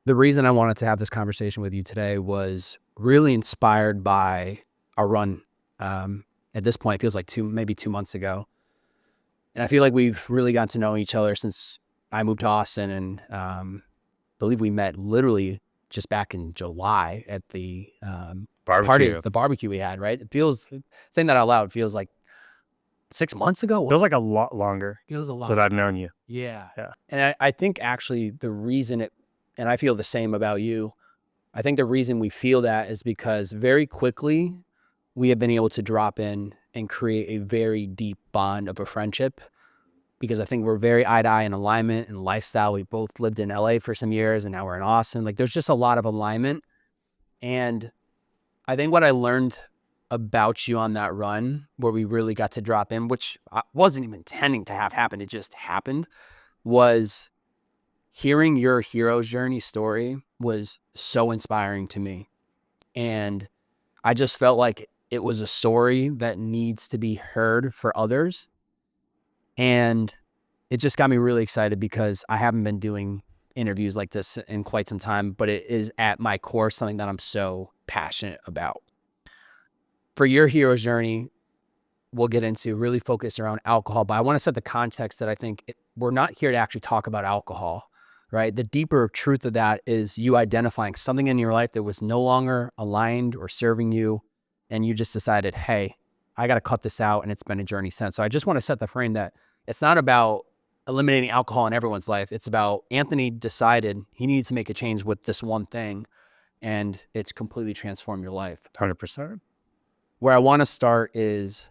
The reason I wanted to have this conversation with you today was really inspired by a run. At this point, it feels like maybe 2 months ago. And I feel like we've really gotten to know each other since I moved to Austin, and believe we met literally just back in July at the Barbecue. the barbecue we had, right? It feels, saying that out loud, feels like 6 months ago. Feels like a lot longer Feels a lot. that I've known you. Yeah. Yeah. And I think actually the reason and I feel the same about you, I think the reason we feel that is because very quickly we have been able to drop in and create a very deep bond of a friendship, because I think we're very eye to eye in alignment and lifestyle. We both lived in LA for some years and now we're in Austin. Like, there's just a lot of alignment. And I think what I learned about you on that run where we really got to drop in, which I wasn't even intending to have happen, it just happened, was hearing your hero's journey story was so inspiring to me. And I just felt like it was a story that needs to be heard for others. And it just got me really excited because I haven't been doing interviews like this in quite some time, but it is at my core something that I'm so passionate about. For your hero's journey, we'll get into really focus around alcohol, but I want to set the context that I think we're not here to actually talk about alcohol, right? The deeper truth of that is you identifying something in your life that was no longer aligned or serving you, and you just decided, hey, I got to cut this out, and it's been a journey since. So I just want to set the frame that it's not about eliminating alcohol in everyone's life. It's about Anthony decided he needed to make a change with this one thing, and it's completely transformed your life. 100%. Where I want to start is,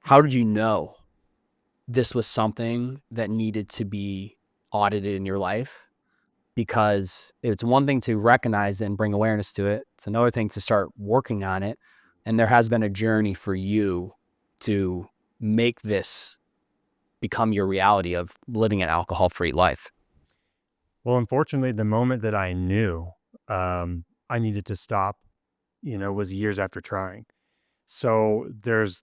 how did you know this was something that needed to be audited in your life? Because it's one thing to recognize it and bring awareness to it. It's another thing to start working on it. And there has been a journey for you to make this become your reality of living an alcohol-free life. Well, unfortunately, the moment that I knew I needed to stop, was years after trying. So there's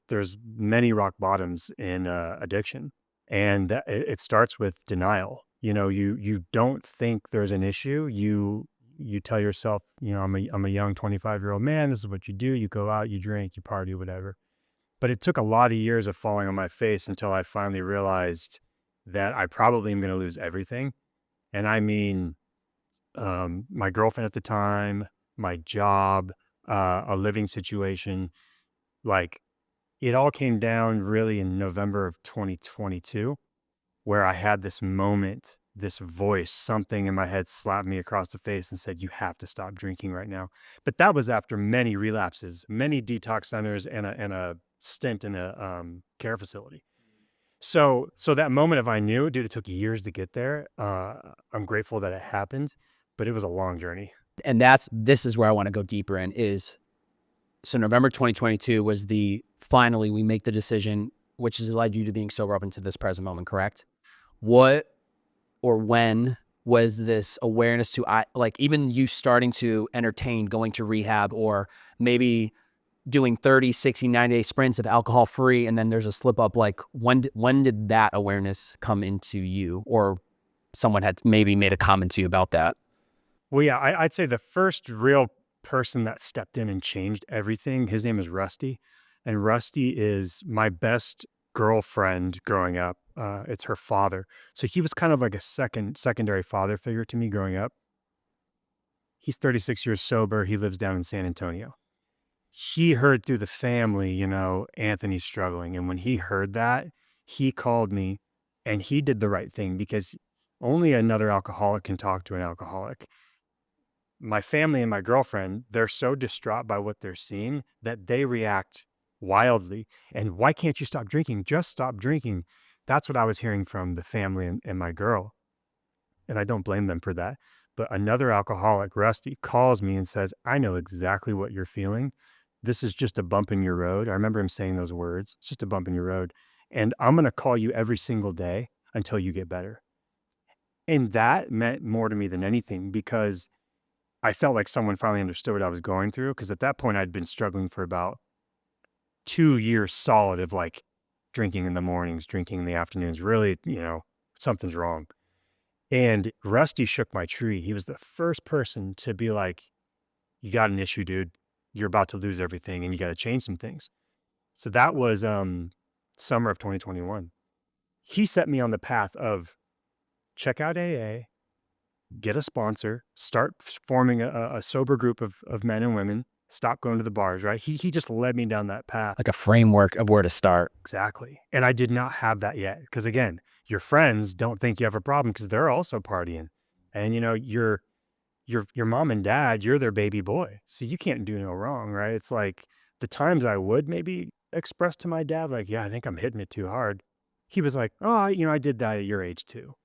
many rock bottoms in addiction, and it starts with denial. You don't think there's an issue. You tell yourself, I'm a young 25-year-old man. This is what you do. You go out, you drink, you party, whatever. But it took a lot of years of falling on my face until I finally realized that I probably am going to lose everything. And I mean, my girlfriend at the time, my job, a living situation, like it all came down really in November of 2022, where I had this moment, this voice, something in my head slapped me across the face and said, you have to stop drinking right now. But that was after many relapses, many detox centers, and a stint in a care facility. So that moment of I knew, dude, it took years to get there. I'm grateful that it happened, but it was a long journey. And this is where I want to go deeper in is, so November 2022 was finally we make the decision, which has led you to being sober up into this present moment, correct? What or when was this awareness to, like, even you starting to entertain going to rehab, or maybe doing 30, 60, 90-day sprints of alcohol free, and then there's a slip up? Like, when did that awareness come into you, or someone had maybe made a comment to you about that? Well, yeah, I'd say the first real person that stepped in and changed everything, his name is Rusty. And Rusty is my best girlfriend growing up. It's her father. So he was kind of like a secondary father figure to me growing up. He's 36 years sober. He lives down in San Antonio. He heard through the family, Anthony's struggling. And when he heard that, he called me and he did the right thing, because only another alcoholic can talk to an alcoholic. My family and my girlfriend, they're so distraught by what they're seeing that they react wildly. And why can't you stop drinking? Just stop drinking. That's what I was hearing from the family and my girl. And I don't blame them for that. But another alcoholic, Rusty, calls me and says, I know exactly what you're feeling. This is just a bump in your road. I remember him saying those words. It's just a bump in your road. And I'm going to call you every single day until you get better. And that meant more to me than anything, because I felt like someone finally understood what I was going through. Because at that point, I'd been struggling for about 2 years solid of like drinking in the mornings, drinking in the afternoons. Really, something's wrong. And Rusty shook my tree. He was the first person to be like, you got an issue, dude. You're about to lose everything and you got to change some things. So that was summer of 2021. He set me on the path of check out AA, get a sponsor, start forming a sober group of men and women, stop going to the bars, right? He just led me down that path. Like a framework of where to start. Exactly. And I did not have that yet. Because again, your friends don't think you have a problem because they're also partying. And you know, your mom and dad, you're their baby boy. So you can't do no wrong, right? It's like the times I would maybe express to my dad, like, yeah, I think I'm hitting it too hard. He was like, oh, I did that at your age too.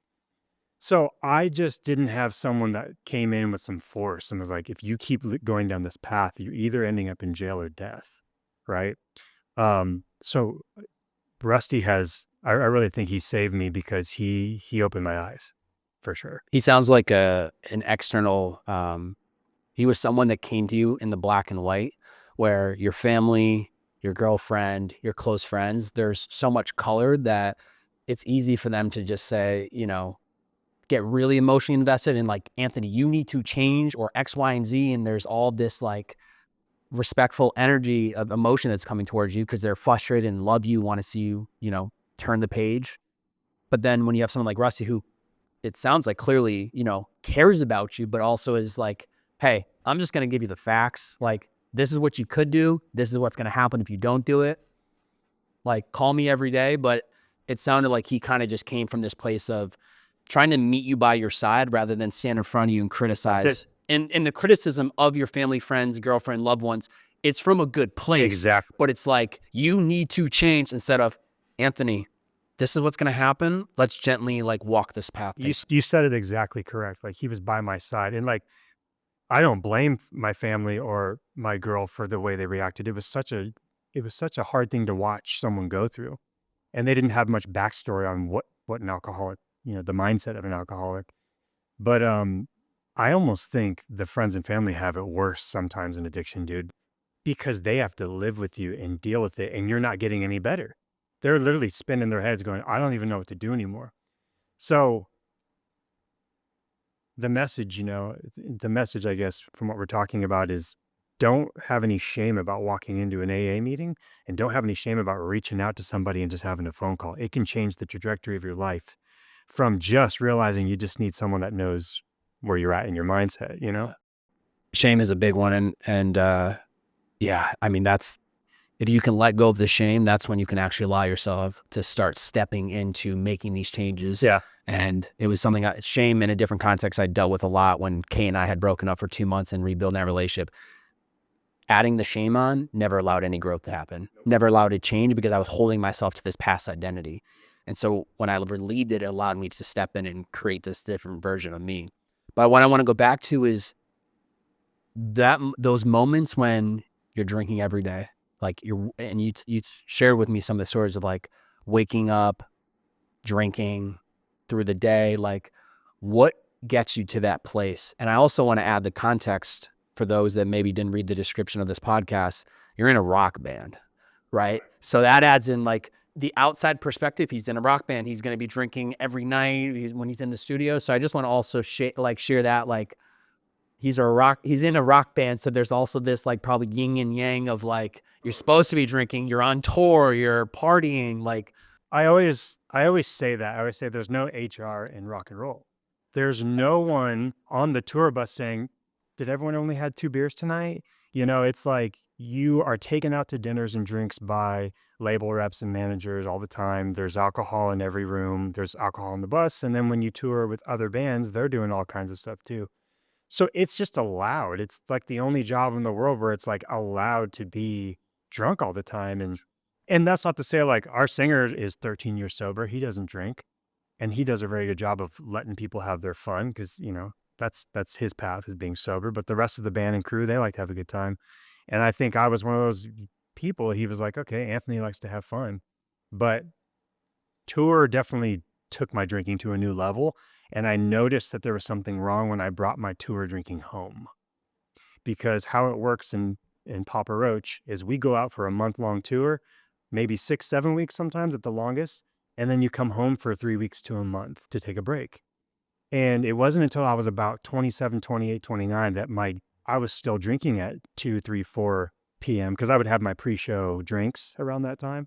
So I just didn't have someone that came in with some force and was like, if you keep going down this path, you're either ending up in jail or death, right? So Rusty I really think he saved me because he opened my eyes for sure. He sounds like an external, he was someone that came to you in the black and white, where your family, your girlfriend, your close friends, there's so much color that it's easy for them to just say, you know, get really emotionally invested in like, Anthony, you need to change, or X, Y, and Z. And there's all this like respectful energy of emotion that's coming towards you because they're frustrated and love you, want to see you, you know, turn the page. But then when you have someone like Rusty, who it sounds like clearly, you know, cares about you, but also is like, hey, I'm just going to give you the facts. Like, this is what you could do. This is what's going to happen if you don't do it. Like, call me every day. But it sounded like he kind of just came from this place of trying to meet you by your side rather than stand in front of you and criticize. And the criticism of your family, friends, girlfriend, loved ones, it's from a good place. Exactly. But it's like, you need to change, instead of, Anthony, this is what's going to happen. Let's gently like walk this path. You said it exactly correct. Like he was by my side, and like I don't blame my family or my girl for the way they reacted. It was such a hard thing to watch someone go through, and they didn't have much backstory on what an alcoholic, you know, the mindset of an alcoholic. But I almost think the friends and family have it worse sometimes in addiction, dude, because they have to live with you and deal with it, and you're not getting any better. They're literally spinning their heads, going, "I don't even know what to do anymore." So the message, you know, the message, I guess, from what we're talking about is don't have any shame about walking into an AA meeting, and don't have any shame about reaching out to somebody and just having a phone call. It can change the trajectory of your life from just realizing you just need someone that knows where you're at in your mindset, you know? Shame is a big one. And yeah, I mean, that's, if you can let go of the shame, that's when you can actually allow yourself to start stepping into making these changes. Yeah. And it was something, shame in a different context, I dealt with a lot when Kay and I had broken up for 2 months and rebuilding that relationship. Adding the shame on never allowed any growth to happen, never allowed it to change, because I was holding myself to this past identity. And so when I relieved it, it allowed me to step in and create this different version of me. But what I want to go back to is that those moments when you're drinking every day, like you shared with me some of the stories of like waking up, drinking through the day, like what gets you to that place? And I also want to add the context for those that maybe didn't read the description of this podcast. You're in a rock band, right? So that adds in like the outside perspective. He's in a rock band. He's going to be drinking every night when he's in the studio. So I just want to also share that, like, he's in a rock band. So there's also this like probably yin and yang of like, you're supposed to be drinking, you're on tour, you're partying. Like, I always say that. I always say there's no HR in rock and roll. There's no one on the tour bus saying, did everyone only had 2 beers tonight? You know, it's like you are taken out to dinners and drinks by label reps and managers all the time. There's alcohol in every room. There's alcohol on the bus. And then when you tour with other bands, they're doing all kinds of stuff too. So it's just allowed. It's like the only job in the world where it's like allowed to be drunk all the time. And that's not to say like our singer is 13 years sober. He doesn't drink, and he does a very good job of letting people have their fun because, you know, that's his path, is being sober. But the rest of the band and crew, they like to have a good time. And I think I was one of those people. He was like, okay, Anthony likes to have fun. But tour definitely took my drinking to a new level. And I noticed that there was something wrong when I brought my tour drinking home. Because how it works in Papa Roach is we go out for a month-long tour, maybe 6, 7 weeks sometimes at the longest, and then you come home for 3 weeks to a month to take a break. And it wasn't until I was about 27, 28, 29 that I was still drinking at 2, 3, 4 p.m. because I would have my pre-show drinks around that time.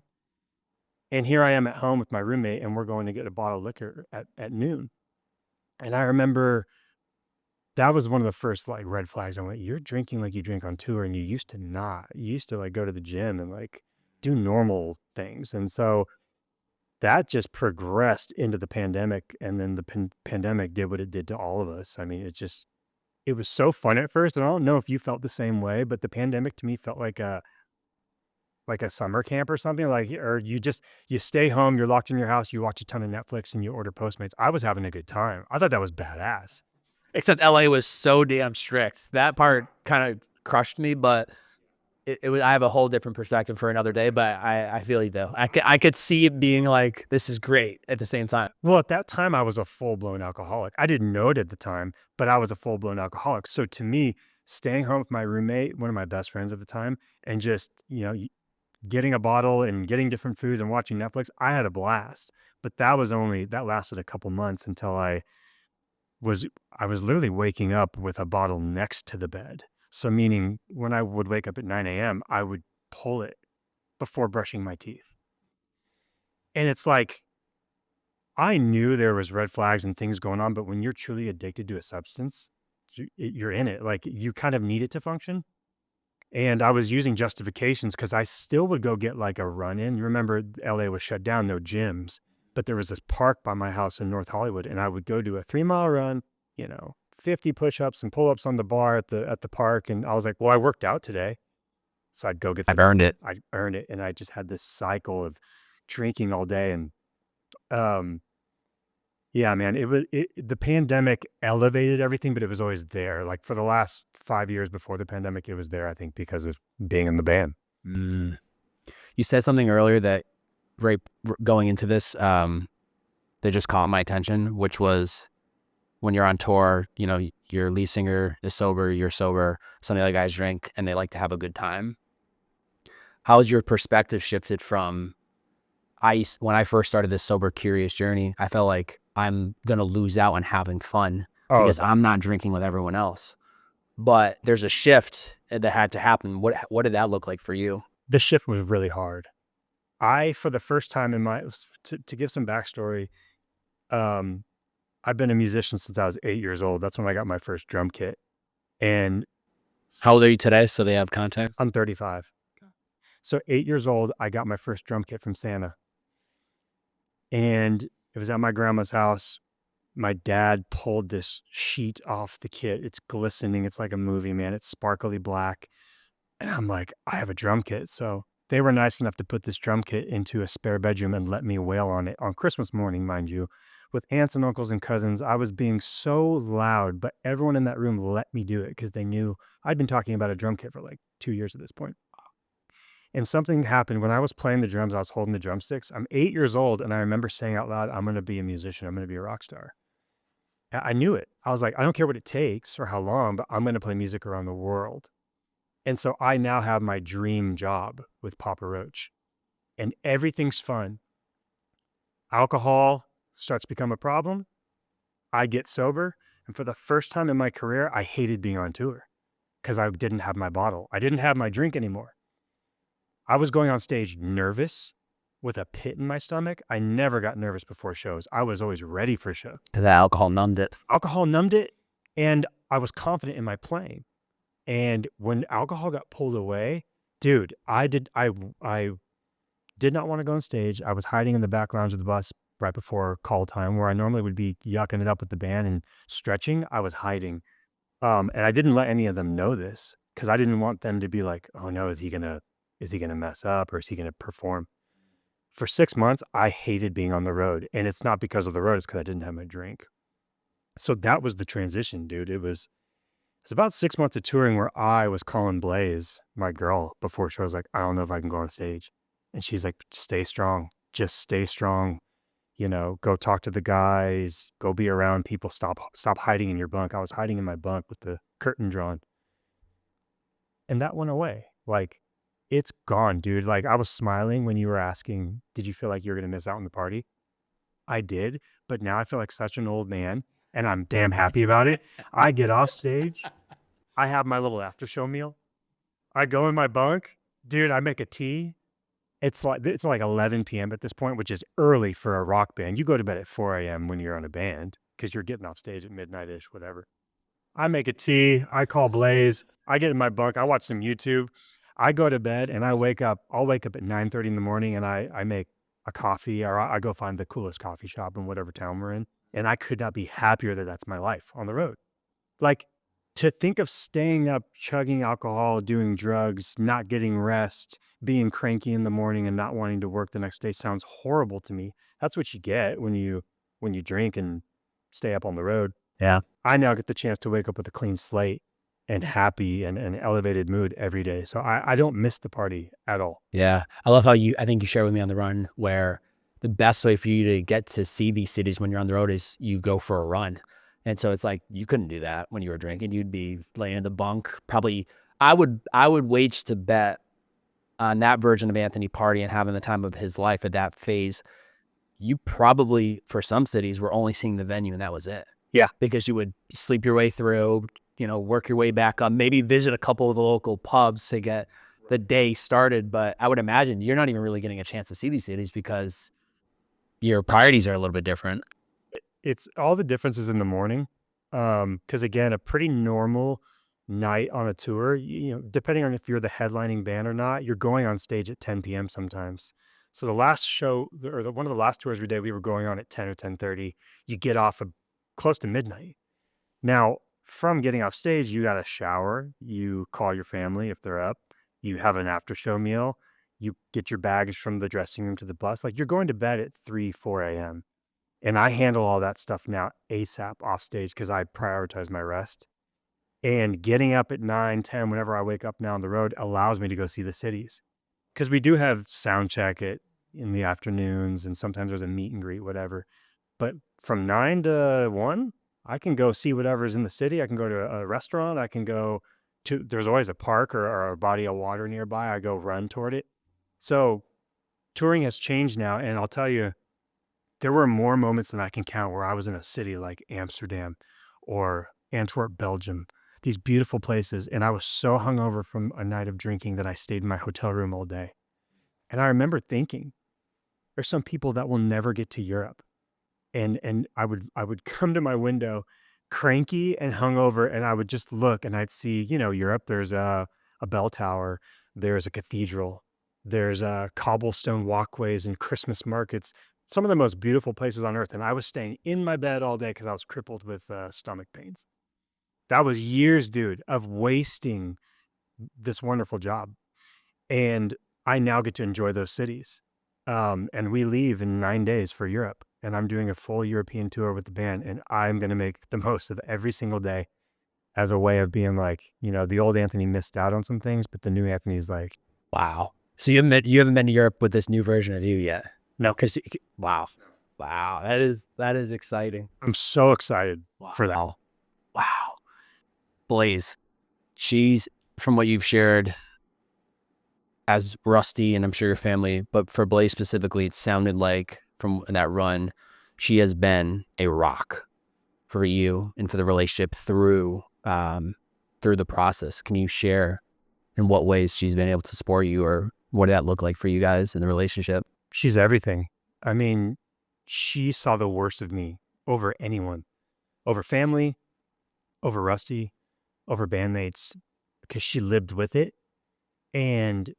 And here I am at home with my roommate, and we're going to get a bottle of liquor at noon. And I remember that was one of the first like red flags. I went, you're drinking like you drink on tour, and you used to not. You used to like go to the gym and like do normal things. And so that just progressed into the pandemic. And then the pandemic did what it did to all of us. I mean, it was so fun at first. And I don't know if you felt the same way, but the pandemic to me felt like a summer camp or something, like, or you stay home, you're locked in your house, you watch a ton of Netflix and you order Postmates. I was having a good time. I thought that was badass. Except LA was so damn strict. That part kind of crushed me, but it was, I have a whole different perspective for another day, but I feel you though. I could see it being like, this is great at the same time. Well, at that time, I was a full-blown alcoholic. I didn't know it at the time, but I was a full-blown alcoholic. So to me, staying home with my roommate, one of my best friends at the time, and just, getting a bottle and getting different foods and watching Netflix, I had a blast. But that lasted a couple months until was I was literally waking up with a bottle next to the bed. So meaning when I would wake up at 9 a.m., I would pull it before brushing my teeth. And it's like, I knew there was red flags and things going on, but when you're truly addicted to a substance, you're in it. Like you kind of need it to function. And I was using justifications because I still would go get like a run in. You remember LA was shut down, no gyms, but there was this park by my house in North Hollywood, and I would go do a 3-mile run, 50 push-ups and pull-ups on the bar at the park. And I was like, well, I worked out today. So I'd go get I've earned it. I earned it. And I just had this cycle of drinking all day. And yeah, man, the pandemic elevated everything, but it was always there. Like for the last 5 years before the pandemic, it was there, I think, because of being in the band. You said something earlier that going into this, that just caught my attention, which was when you're on tour, your lead singer is sober, you're sober, some of the other guys drink and they like to have a good time. How's your perspective shifted from, when I first started this sober curious journey, I felt like I'm going to lose out on having fun because I'm not drinking with everyone else. But there's a shift that had to happen. What did that look like for you? The shift was really hard. For the first time in to give some backstory, I've been a musician since I was 8 years old. That's when I got my first drum kit. And how old are you today? So they have context. I'm 35. Okay. So 8 years old, I got my first drum kit from Santa. And it was at my grandma's house. My dad pulled this sheet off the kit. It's glistening. It's like a movie, man. It's sparkly black. And I'm like, I have a drum kit. So they were nice enough to put this drum kit into a spare bedroom and let me wail on it on Christmas morning, mind you, with aunts and uncles and cousins. I was being so loud, but everyone in that room let me do it because they knew I'd been talking about a drum kit for like 2 years at this point. And something happened when I was playing the drums. I was holding the drumsticks. I'm 8 years old, and I remember saying out loud, I'm going to be a musician. I'm going to be a rock star. I knew it. I was like, I don't care what it takes or how long, but I'm going to play music around the world. And so I now have my dream job with Papa Roach, and everything's fun. Alcohol starts to become a problem. I get sober. And for the first time in my career, I hated being on tour because I didn't have my bottle. I didn't have my drink anymore. I was going on stage nervous with a pit in my stomach. I never got nervous before shows. I was always ready for shows. The alcohol numbed it. Alcohol numbed it, and I was confident in my playing. And when alcohol got pulled away, dude, I did not want to go on stage. I was hiding in the back lounge of the bus right before call time, where I normally would be yucking it up with the band and stretching. I was hiding. And I didn't let any of them know this because I didn't want them to be like, oh no, is he gonna mess up or is he gonna perform? For 6 months, I hated being on the road. And it's not because of the road, it's because I didn't have my drink. So that was the transition, dude. It's about 6 months of touring where I was calling Blaze, my girl, before she was like, I don't know if I can go on stage. And she's like, stay strong. Just stay strong. Go talk to the guys, go be around people, stop hiding in your bunk. I was hiding in my bunk with the curtain drawn. And that went away. Like, it's gone, dude. Like, I was smiling when you were asking, did you feel like you were going to miss out on the party? I did, but now I feel like such an old man and I'm damn happy about it. I get off stage. I have my little after show meal. I go in my bunk, dude. I make a tea. It's like 11 p.m. at this point, which is early for a rock band. You go to bed at 4 a.m. when you're on a band because you're getting off stage at midnight-ish, whatever. I make a tea. I call Blaze. I get in my bunk. I watch some YouTube. I go to bed and I wake up. I'll wake up at 9:30 in the morning and I make a coffee, or I go find the coolest coffee shop in whatever town we're in. And I could not be happier that that's my life on the road. Like, to think of staying up, chugging alcohol, doing drugs, not getting rest, being cranky in the morning and not wanting to work the next day sounds horrible to me. That's what you get when you drink and stay up on the road. Yeah. I now get the chance to wake up with a clean slate and happy and an elevated mood every day. So I don't miss the party at all. Yeah. I love how I think you shared with me on the run where the best way for you to get to see these cities when you're on the road is you go for a run. And so it's like you couldn't do that when you were drinking. You'd be laying in the bunk. Probably I would wage to bet on that version of Anthony party and having the time of his life at that phase. You probably, for some cities, were only seeing the venue and that was it. Yeah. Because you would sleep your way through, work your way back up, maybe visit a couple of the local pubs to get the day started. But I would imagine you're not even really getting a chance to see these cities because your priorities are a little bit different. It's all the differences in the morning. Because again, a pretty normal night on a tour, depending on if you're the headlining band or not, you're going on stage at 10 p.m. sometimes. So the last show, one of the last tours we did, we were going on at 10 or 10:30. You get off close to midnight. Now, from getting off stage, you got to shower, you call your family if they're up, you have an after show meal, you get your baggage from the dressing room to the bus. Like, you're going to bed at 3, 4 a.m. And I handle all that stuff now ASAP off stage because I prioritize my rest. And getting up at 9, 10, whenever I wake up now on the road allows me to go see the cities. Because we do have sound check in the afternoons, and sometimes there's a meet and greet, whatever. But from 9 to 1, I can go see whatever's in the city. I can go to a restaurant. I can go there's always a park or a body of water nearby. I go run toward it. So touring has changed now. And I'll tell you, there were more moments than I can count where I was in a city like Amsterdam or Antwerp, Belgium, these beautiful places. And I was so hungover from a night of drinking that I stayed in my hotel room all day. And I remember thinking, there's some people that will never get to Europe. And I would come to my window cranky and hungover, and I would just look and I'd see, Europe, there's a bell tower, there's a cathedral, there's cobblestone walkways and Christmas markets, some of the most beautiful places on earth. And I was staying in my bed all day because I was crippled with stomach pains. That was years, dude, of wasting this wonderful job. And I now get to enjoy those cities. And we leave in 9 days for Europe, and I'm doing a full European tour with the band, and I'm going to make the most of every single day as a way of being like, the old Anthony missed out on some things, but the new Anthony's like, Wow. So you haven't been to Europe with this new version of you yet? no, Wow. Wow. That is exciting. I'm so excited for that. Wow. Wow. Blaze, she's, from what you've shared, as Rusty and I'm sure your family, but for Blaze specifically, it sounded like from that run, she has been a rock for you and for the relationship through the process. Can you share in what ways she's been able to support you, or what did that look like for you guys in the relationship? She's everything. I mean, she saw the worst of me over anyone, over family, over Rusty, over bandmates, because she lived with it. And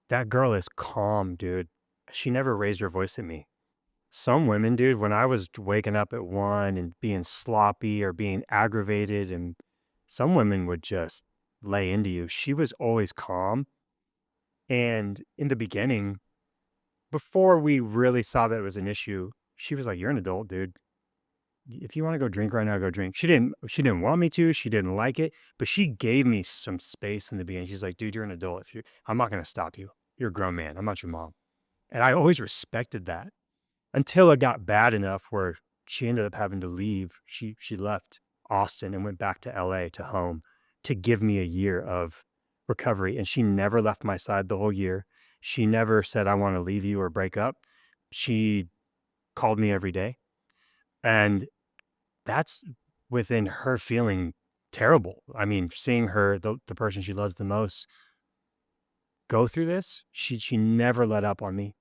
that girl is calm, dude. She never raised her voice at me. Some women, dude, when I was waking up at 1 and being sloppy or being aggravated, and some women would just lay into you. She was always calm. And in the beginning, before we really saw that it was an issue, she was like, "You're an adult, dude. If you want to go drink right now, go drink." She didn't want me to. She didn't like it, but she gave me some space in the beginning. She's like, "Dude, you're an adult. I'm not going to stop you. You're a grown man. I'm not your mom." And I always respected that until it got bad enough where she ended up having to leave. She left Austin and went back to LA, to home, to give me a year of recovery. And she never left my side the whole year. She never said, "I want to leave you" or break up. She called me every day. And that's within her feeling terrible. I mean, seeing her, the person she loves the most, go through this, she never let up on me.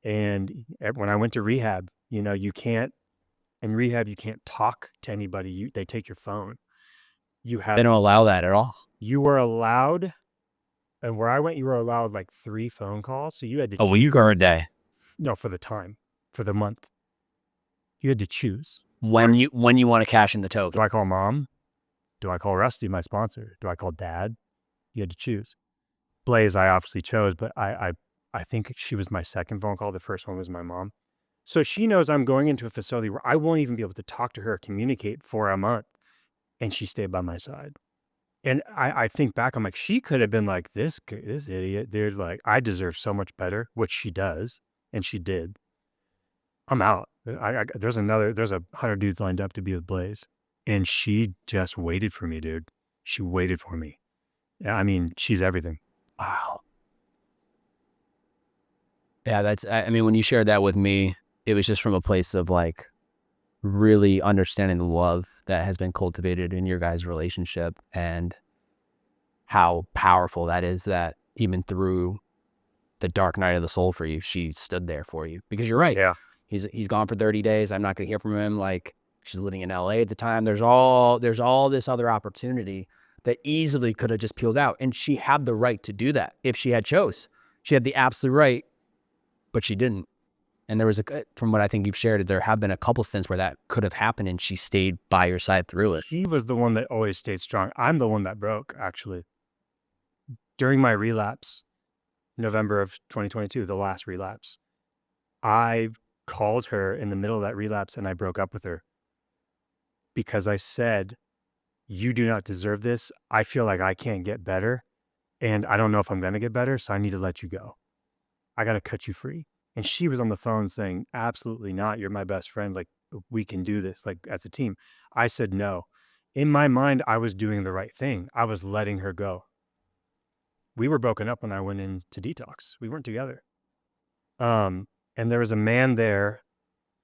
And when I went to rehab, you know, in rehab, you can't talk to anybody. They take your phone. They don't allow that at all. You were allowed, and where I went, you were allowed like 3 phone calls. So you had to A week or a day? no, for the month. You had to choose. When you want to cash in the Do token. I call mom? Do I call Rusty, my sponsor? Do I call dad? You had to choose. Blaze, I obviously chose, but I think she was my second phone call. The first one was my mom. So she knows I'm going into a facility where I won't even be able to talk to her or communicate for a month. And she stayed by my side. And I think back, I'm like, she could have been like, this idiot, dude, like, I deserve so much better, which she does. And she did. I'm out. There's 100 dudes lined up to be with Blaze. And she just waited for me, dude. She waited for me. I mean, she's everything. Wow. Yeah, I mean, when you shared that with me, it was just from a place of like really understanding the love that has been cultivated in your guys' relationship and how powerful that is, that even through the dark night of the soul for you, she stood there for you. Because you're right. Yeah. He's gone for 30 days. I'm not going to hear from him. Like, she's living in LA at the time. There's all this other opportunity that easily could have just peeled out. And she had the right to do that if she had chose. She had the absolute right, but she didn't. And there was from what I think you've shared, there have been a couple stints where that could have happened and she stayed by your side through it. She was the one that always stayed strong. I'm the one that broke, actually. During my relapse, November of 2022, the last relapse, I called her in the middle of that relapse and I broke up with her because I said, you do not deserve this. I feel like I can't get better and I don't know if I'm going to get better. So I need to let you go. I got to cut you free. And she was on the phone saying, absolutely not. You're my best friend. Like, we can do this, like, as a team. I said no. In my mind, I was doing the right thing. I was letting her go. We were broken up when I went into detox. We weren't together. And there was a man there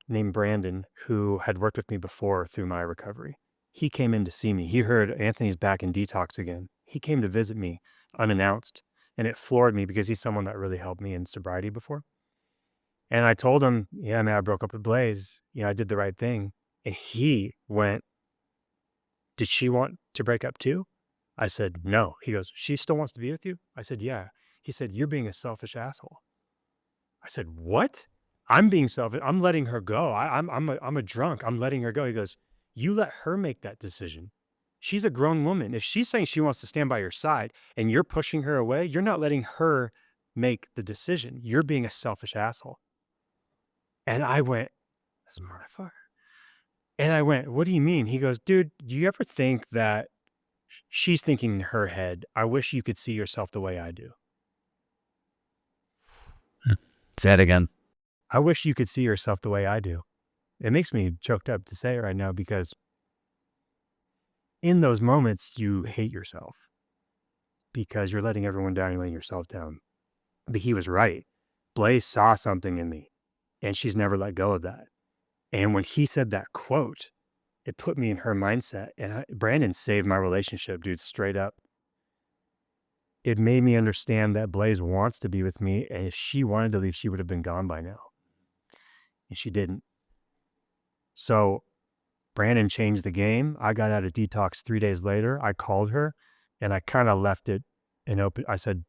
named Brandon who had worked with me before through my recovery. He came in to see me. He heard Anthony's back in detox again. He came to visit me unannounced, and it floored me because he's someone that really helped me in sobriety before. And I told him, yeah, man, I broke up with Blaze. You know, I did the right thing. And he went, did she want to break up too? I said, no. He goes, she still wants to be with you? I said, yeah. He said, you're being a selfish asshole. I said, what? I'm being selfish. I'm letting her go. I'm a drunk. I'm letting her go. He goes, you let her make that decision. She's a grown woman. If she's saying she wants to stand by your side and you're pushing her away, you're not letting her make the decision. You're being a selfish asshole. And I went, this motherfucker. And I went, what do you mean? He goes, dude, do you ever think that she's thinking in her head, I wish you could see yourself the way I do? Say it again. I wish you could see yourself the way I do. It makes me choked up to say it right now because in those moments, you hate yourself because you're letting everyone down, you're letting yourself down. But he was right. Blaze saw something in me and she's never let go of that. And when he said that quote, it put me in her mindset. And Brandon saved my relationship, dude, straight up. It made me understand that Blaze wants to be with me. And if she wanted to leave, she would have been gone by now. And she didn't. So Brandon changed the game. I got out of detox 3 days later. I called her and I kind of left it in open. I said,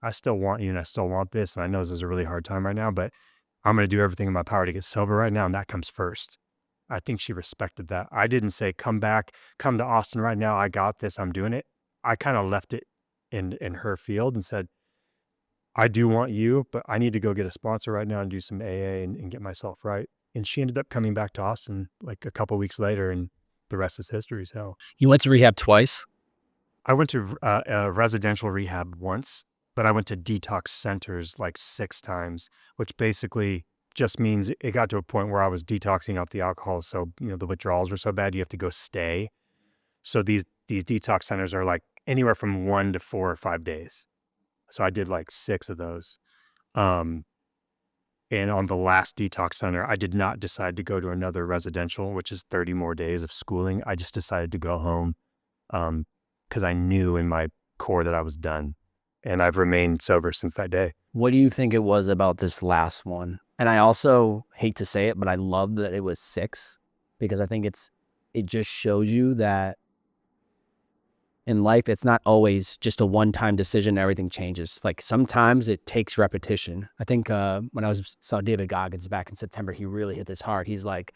I still want you and I still want this. And I know this is a really hard time right now, but I'm going to do everything in my power to get sober right now. And that comes first. I think she respected that. I didn't say, come back, come to Austin right now. I got this. I'm doing it. I kind of left it in her field and said, I do want you, but I need to go get a sponsor right now and do some AA and get myself right. And she ended up coming back to Austin like a couple weeks later, and the rest is history. So You went to rehab twice? I went to a residential rehab once, but I went to detox centers like 6 times, which basically just means it got to a point where I was detoxing out the alcohol. So, you know, the withdrawals were so bad, you have to go stay. So these detox centers are like anywhere from 1 to 4 or 5 days. So I did like 6 of those. And on the last detox center, I did not decide to go to another residential, which is 30 more days of schooling. I just decided to go home because I knew in my core that I was done. And I've remained sober since that day. What do you think it was about this last one? And I also hate to say it, but I love that it was 6, because I think it just shows you that in life, it's not always just a one-time decision, everything changes. Like sometimes it takes repetition. I think when I saw David Goggins back in September, he really hit this hard. He's like,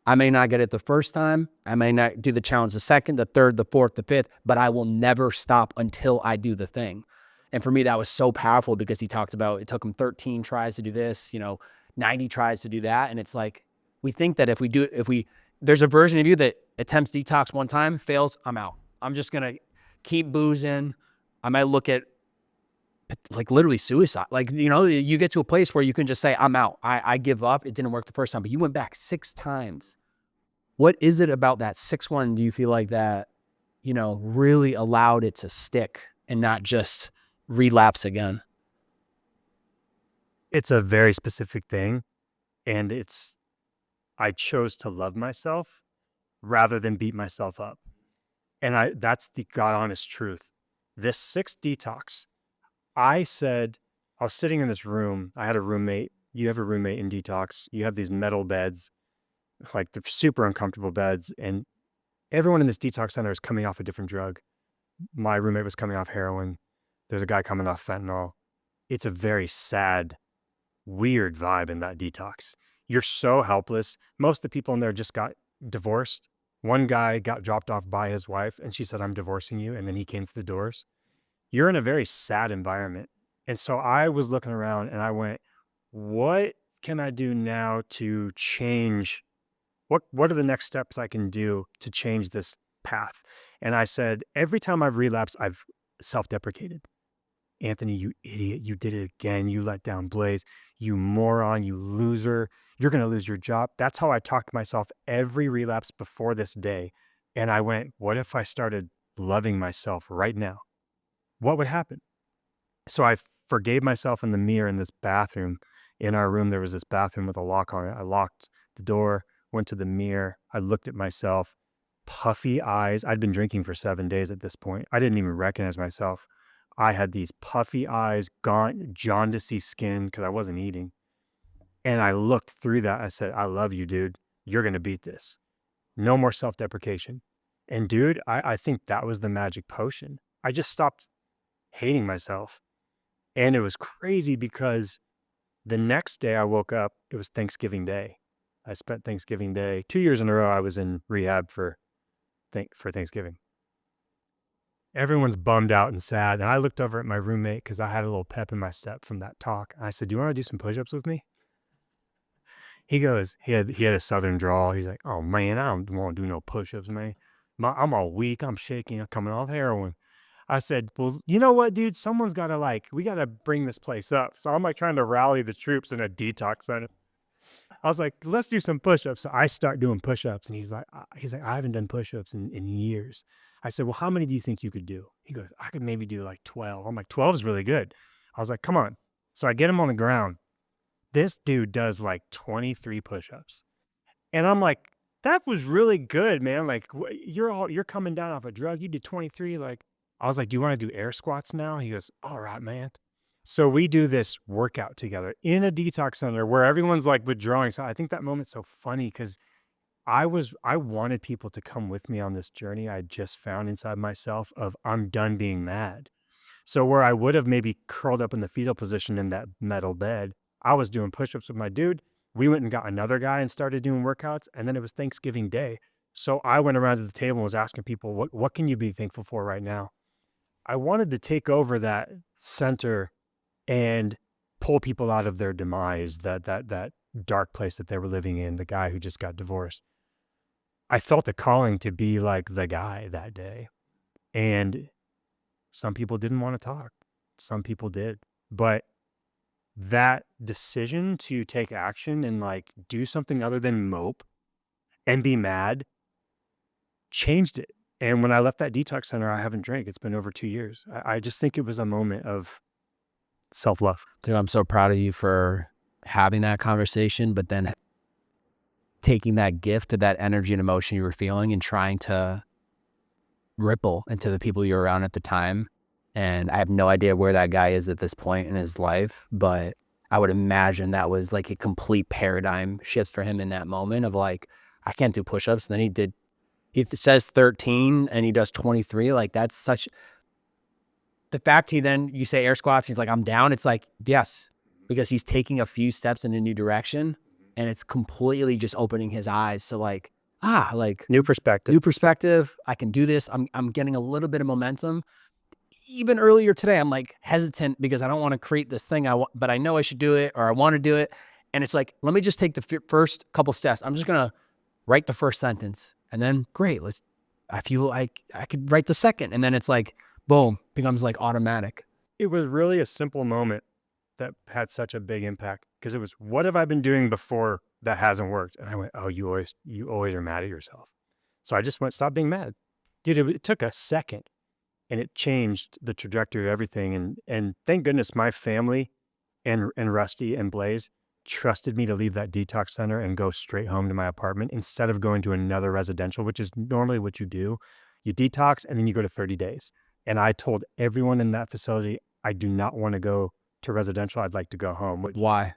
I may not get it the first time. I may not do the challenge the second, the third, the fourth, the fifth, but I will never stop until I do the thing. And for me, that was so powerful because he talked about it took him 13 tries to do this, 90 tries to do that. And it's like, we think that if there's a version of you that attempts detox one time, fails, I'm out. I'm just going to keep boozing. I might look at like literally suicide. Like, you get to a place where you can just say, I'm out. I give up. It didn't work the first time, but you went back 6 times. What is it about that 6th one? Do you feel like that, really allowed it to stick and not just relapse again? It's a very specific thing. And I chose to love myself rather than beat myself up. And that's the God honest truth. This 6th detox, I was sitting in this room. I had a roommate. You have a roommate in detox. You have these metal beds, like the super uncomfortable beds. And everyone in this detox center is coming off a different drug. My roommate was coming off heroin. There's a guy coming off fentanyl. It's a very sad, weird vibe in that detox. You're so helpless. Most of the people in there just got divorced. One guy got dropped off by his wife and she said, I'm divorcing you. And then he came to the doors. You're in a very sad environment. And so I was looking around and I went, what can I do now to change? What are the next steps I can do to change this path? And I said, every time I've relapsed, I've self-deprecated. Anthony, you idiot, you did it again. You let down Blaze. You moron, you loser. You're going to lose your job. That's how I talked to myself every relapse before this day. And I went, what if I started loving myself right now? What would happen? So I forgave myself in the mirror in this bathroom. In our room, there was this bathroom with a lock on it. I locked the door, went to the mirror. I looked at myself, puffy eyes. I'd been drinking for 7 days at this point. I didn't even recognize myself. I had these puffy eyes, gaunt, jaundicey skin because I wasn't eating. And I looked through that. I said, I love you, dude. You're going to beat this. No more self-deprecation. And dude, I think that was the magic potion. I just stopped hating myself. And it was crazy because the next day I woke up, it was Thanksgiving Day. I spent Thanksgiving Day, 2 years in a row, I was in rehab for Thanksgiving. Everyone's bummed out and sad. And I looked over at my roommate because I had a little pep in my step from that talk. I said, do you want to do some push-ups with me? He goes, he had a southern drawl. He's like, oh man, I don't want to do no push-ups, man. I'm all weak. I'm shaking. I'm coming off heroin. I said, well, you know what, dude? Someone's got to we got to bring this place up. So I'm trying to rally the troops in a detox center. I was like, let's do some push-ups. So I start doing push-ups and he's like, I haven't done push-ups in years. I said, well, how many do you think you could do? He goes, I could maybe do like 12. I'm like, 12 is really good. I was like, come on. So I get him on the ground. This dude does like 23 push-ups. And I'm like, that was really good, man. Like you're coming down off a drug. You did 23. Like, I was like, do you want to do air squats now? He goes, all right, man. So we do this workout together in a detox center where everyone's like withdrawing. So I think that moment's so funny because I wanted people to come with me on this journey I just found inside myself of I'm done being mad. So where I would have maybe curled up in the fetal position in that metal bed, I was doing push-ups with my dude. We went and got another guy and started doing workouts. And then it was Thanksgiving Day. So I went around to the table and was asking people, what can you be thankful for right now? I wanted to take over that center and pull people out of their demise, that dark place that they were living in, the guy who just got divorced. I felt a calling to be like the guy that day. And some people didn't want to talk. Some people did. But that decision to take action and do something other than mope and be mad changed it. And when I left that detox center, I haven't drank. It's been over 2 years. I just think it was a moment of self-love. Dude, I'm so proud of you for having that conversation, but then taking that gift of that energy and emotion you were feeling and trying to ripple into the people you're around at the time. And I have no idea where that guy is at this point in his life, but I would imagine that was like a complete paradigm shift for him in that moment of like, I can't do push-ups. And then he says 13 and he does 23. Like that's such, the fact you say air squats, he's like, I'm down. It's like, yes, because he's taking a few steps in a new direction and it's completely just opening his eyes. So like, like New perspective. new perspective. I can do this. I'm getting a little bit of momentum. Even earlier today, I'm like hesitant because I don't want to create this thing but I know I should do it or I want to do it. And it's like, let me just take the first couple steps. I'm just going to write the first sentence and then great. I feel like I could write the second. And then it's like, boom, becomes like automatic. It was really a simple moment that had such a big impact because it was, what have I been doing before that hasn't worked? And I went, oh, you always are mad at yourself. So I just went, stop being mad. Dude, it took a second and it changed the trajectory of everything. And thank goodness my family and Rusty and Blaze trusted me to leave that detox center and go straight home to my apartment instead of going to another residential, which is normally what you do. You detox and then you go to 30 days. And I told everyone in that facility, I do not want to go to residential. I'd like to go home. Why?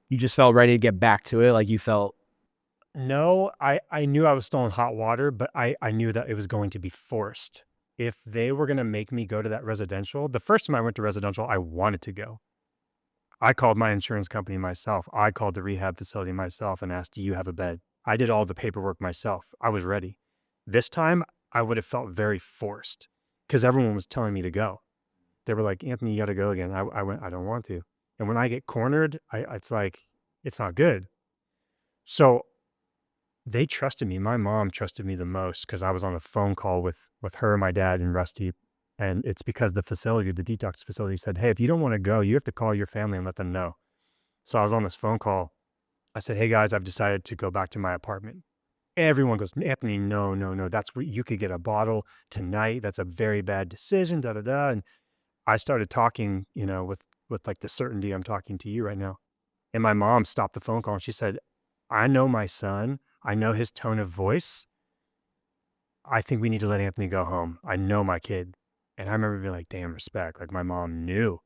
You just felt ready to get back to it? Like you felt... No, I knew I was still in hot water, but I knew that it was going to be forced. If they were going to make me go to that residential, the first time I went to residential, I wanted to go. I called my insurance company myself. I called the rehab facility myself and asked, do you have a bed? I did all the paperwork myself. I was ready. This time, I would have felt very forced because everyone was telling me to go. They were like, Anthony, you got to go again. I went, I don't want to. And when I get cornered, it's like, it's not good. So they trusted me. My mom trusted me the most because I was on a phone call with her, my dad, and Rusty. And it's because the facility, the detox facility said, hey, if you don't want to go, you have to call your family and let them know. So I was on this phone call. I said, hey guys, I've decided to go back to my apartment. Everyone goes, Anthony, no. That's where you could get a bottle tonight. That's a very bad decision, And I started talking, with like the certainty I'm talking to you right now. And my mom stopped the phone call and she said, I know my son. I know his tone of voice. I think we need to let Anthony go home. I know my kid. And I remember being like, damn, respect. Like my mom knew.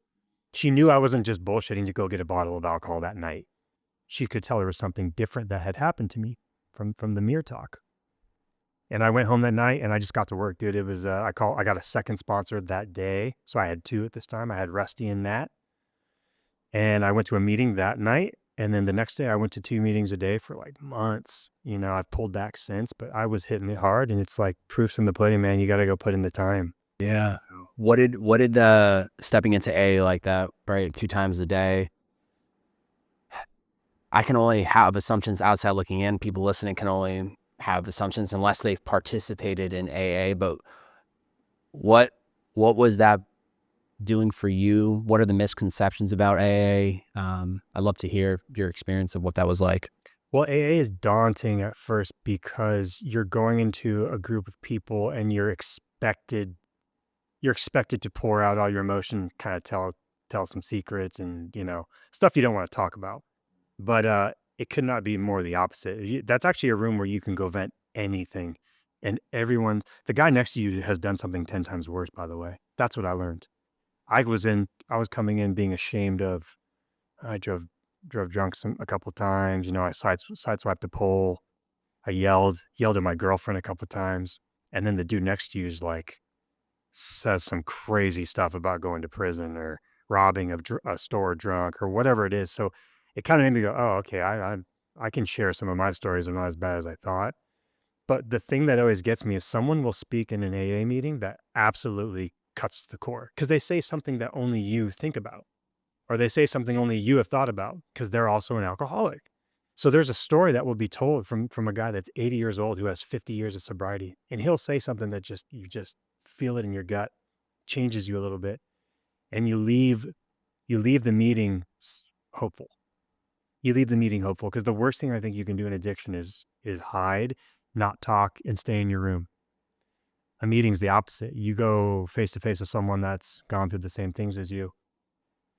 She knew I wasn't just bullshitting to go get a bottle of alcohol that night. She could tell there was something different that had happened to me from the mirror talk. And I went home that night and I just got to work, dude. It was, I got a second sponsor that day. So I had two at this time. I had Rusty and Nat. And I went to a meeting that night. And then the next day I went to 2 meetings a day for like months. I've pulled back since, but I was hitting it hard. And it's like proof's in the pudding, man. You got to go put in the time. Yeah. What did stepping into AA like that, right? 2 times a day. I can only have assumptions outside looking in. People listening can only have assumptions unless they've participated in AA. But what was that doing for you? What are the misconceptions about AA? I'd love to hear your experience of what that was like. Well, AA is daunting at first because you're going into a group of people and you're expected to pour out all your emotion, kind of tell some secrets and, stuff you don't want to talk about. But it could not be more the opposite. That's actually a room where you can go vent anything. And the guy next to you has done something 10 times worse, by the way. That's what I learned. I was coming in being ashamed of, I drove drunk a couple of times. I sideswiped the pole. I yelled at my girlfriend a couple of times. And then the dude next to you is like, says some crazy stuff about going to prison or robbing a store drunk or whatever it is. So it kind of made me go, oh, okay, I can share some of my stories. They're not as bad as I thought. But the thing that always gets me is someone will speak in an AA meeting that absolutely cuts to the core because they say something that only you think about, or they say something only you have thought about because they're also an alcoholic. So there's a story that will be told from a guy that's 80 years old who has 50 years of sobriety. And he'll say something that you just feel it in your gut, changes you a little bit. And you leave the meeting hopeful. You leave the meeting hopeful because the worst thing I think you can do in addiction is hide, not talk, and stay in your room. A meeting's the opposite. You go face to face with someone that's gone through the same things as you.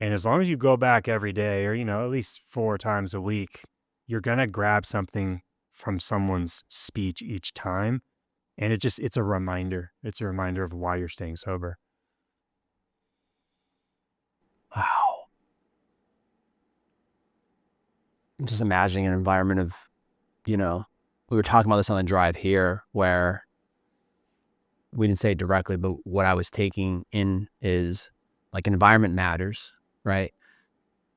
And as long as you go back every day, or, at least 4 times a week, you're going to grab something from someone's speech each time. And it's a reminder. It's a reminder of why you're staying sober. Wow. I'm just imagining an environment of, we were talking about this on the drive here, where we didn't say it directly, but what I was taking in is like environment matters, right?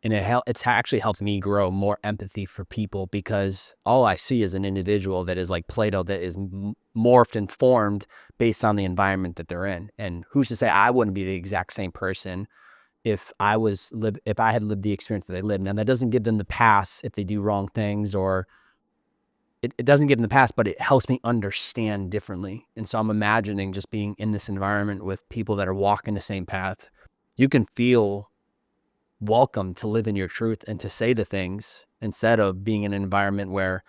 And it's actually helped me grow more empathy for people, because all I see is an individual that is like Play-Doh, that is morphed and formed based on the environment that they're in. And who's to say I wouldn't be the exact same person if I had lived the experience that they lived. Now, that doesn't give them the pass if they do wrong things, or it doesn't give them the pass, but it helps me understand differently. And so I'm imagining just being in this environment with people that are walking the same path. You can feel welcome to live in your truth and to say the things, instead of being in an environment where,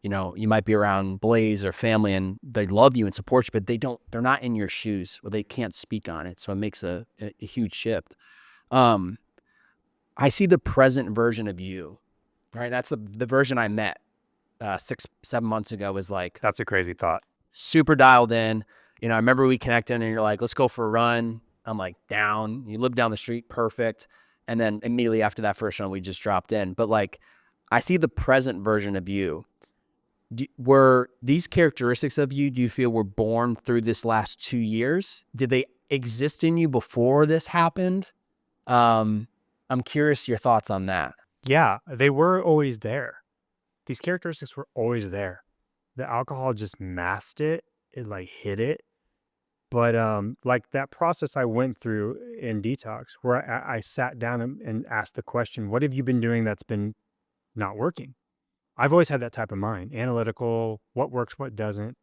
you might be around Blaze or family and they love you and support you, but they're not in your shoes, or they can't speak on it. So it makes a huge shift. I see the present version of you, right? That's the version I met 6-7 months ago, was like, That's a crazy thought. super dialed in. I remember we connected and you're like, let's go for a run. I'm like, down. You live down the street, perfect. And then immediately after that first run, we just dropped in. But like, I see the present version of you. Were these characteristics of you, do you feel, were born through this last 2 years? Did they exist in you before this happened? I'm curious your thoughts on that. Yeah, they were always there. These characteristics were always there. The alcohol just masked it. It like hid it. But like that process I went through in Detox, where I sat down and asked the question, what have you been doing that's been not working? I've always had that type of mind, analytical, what works, what doesn't.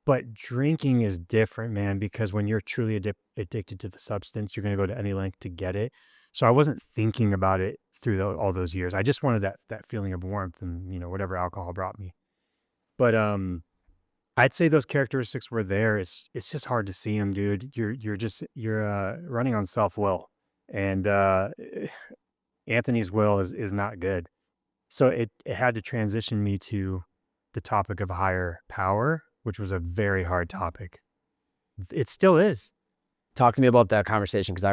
But drinking is different, man, because when you're truly addicted to the substance, you're going to go to any length to get it. So I wasn't thinking about it through all those years. I just wanted that feeling of warmth and, whatever alcohol brought me. But I'd say those characteristics were there. It's just hard to see them, dude. You're running on self-will, and Anthony's will is not good. So it had to transition me to the topic of higher power, which was a very hard topic. It still is. Talk to me about that conversation, because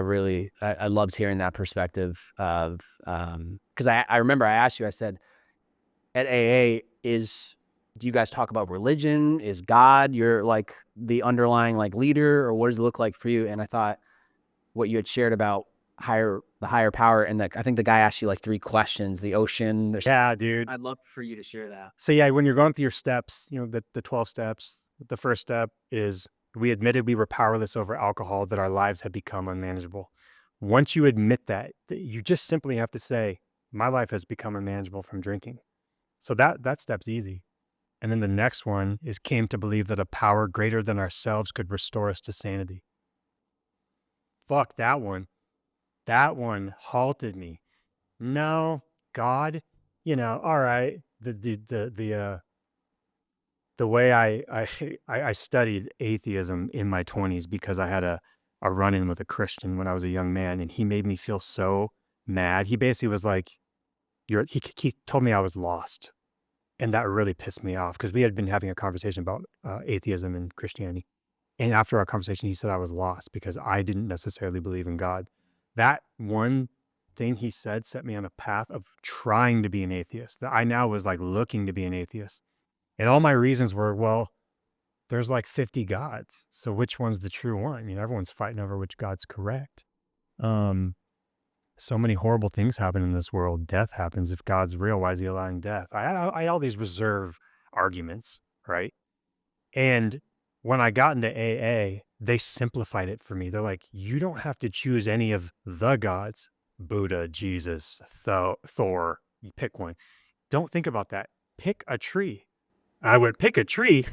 I loved hearing that perspective of, because I remember I asked you, I said, at AA, do you guys talk about religion? Is God your like the underlying like leader, or what does it look like for you? And I thought what you had shared about the higher power, and I think the guy asked you like 3 questions, the ocean. Yeah, dude. I'd love for you to share that. So yeah, when you're going through your steps, the 12 steps, the first step is we admitted we were powerless over alcohol, that our lives had become unmanageable. Once you admit that, you just simply have to say, my life has become unmanageable from drinking. So that step's easy. And then the next one is came to believe that a power greater than ourselves could restore us to sanity. Fuck that one. That one halted me. No, God, all right. The way I studied atheism in my 20s, because I had a run-in with a Christian when I was a young man, and he made me feel so mad. He basically was like, he told me I was lost. And that really pissed me off, because we had been having a conversation about atheism and Christianity. And after our conversation, he said I was lost because I didn't necessarily believe in God. That one thing he said set me on a path of trying to be an atheist, that I now was like looking to be an atheist. And all my reasons were, well, there's like 50 gods. So which one's the true one? Everyone's fighting over which God's correct. So many horrible things happen in this world. Death happens. If God's real, why is he allowing death? I had all these reserve arguments, right? And when I got into AA, they simplified it for me. They're like, you don't have to choose any of the gods, Buddha, Jesus, Thor, you pick one. Don't think about that. Pick a tree. I would pick a tree.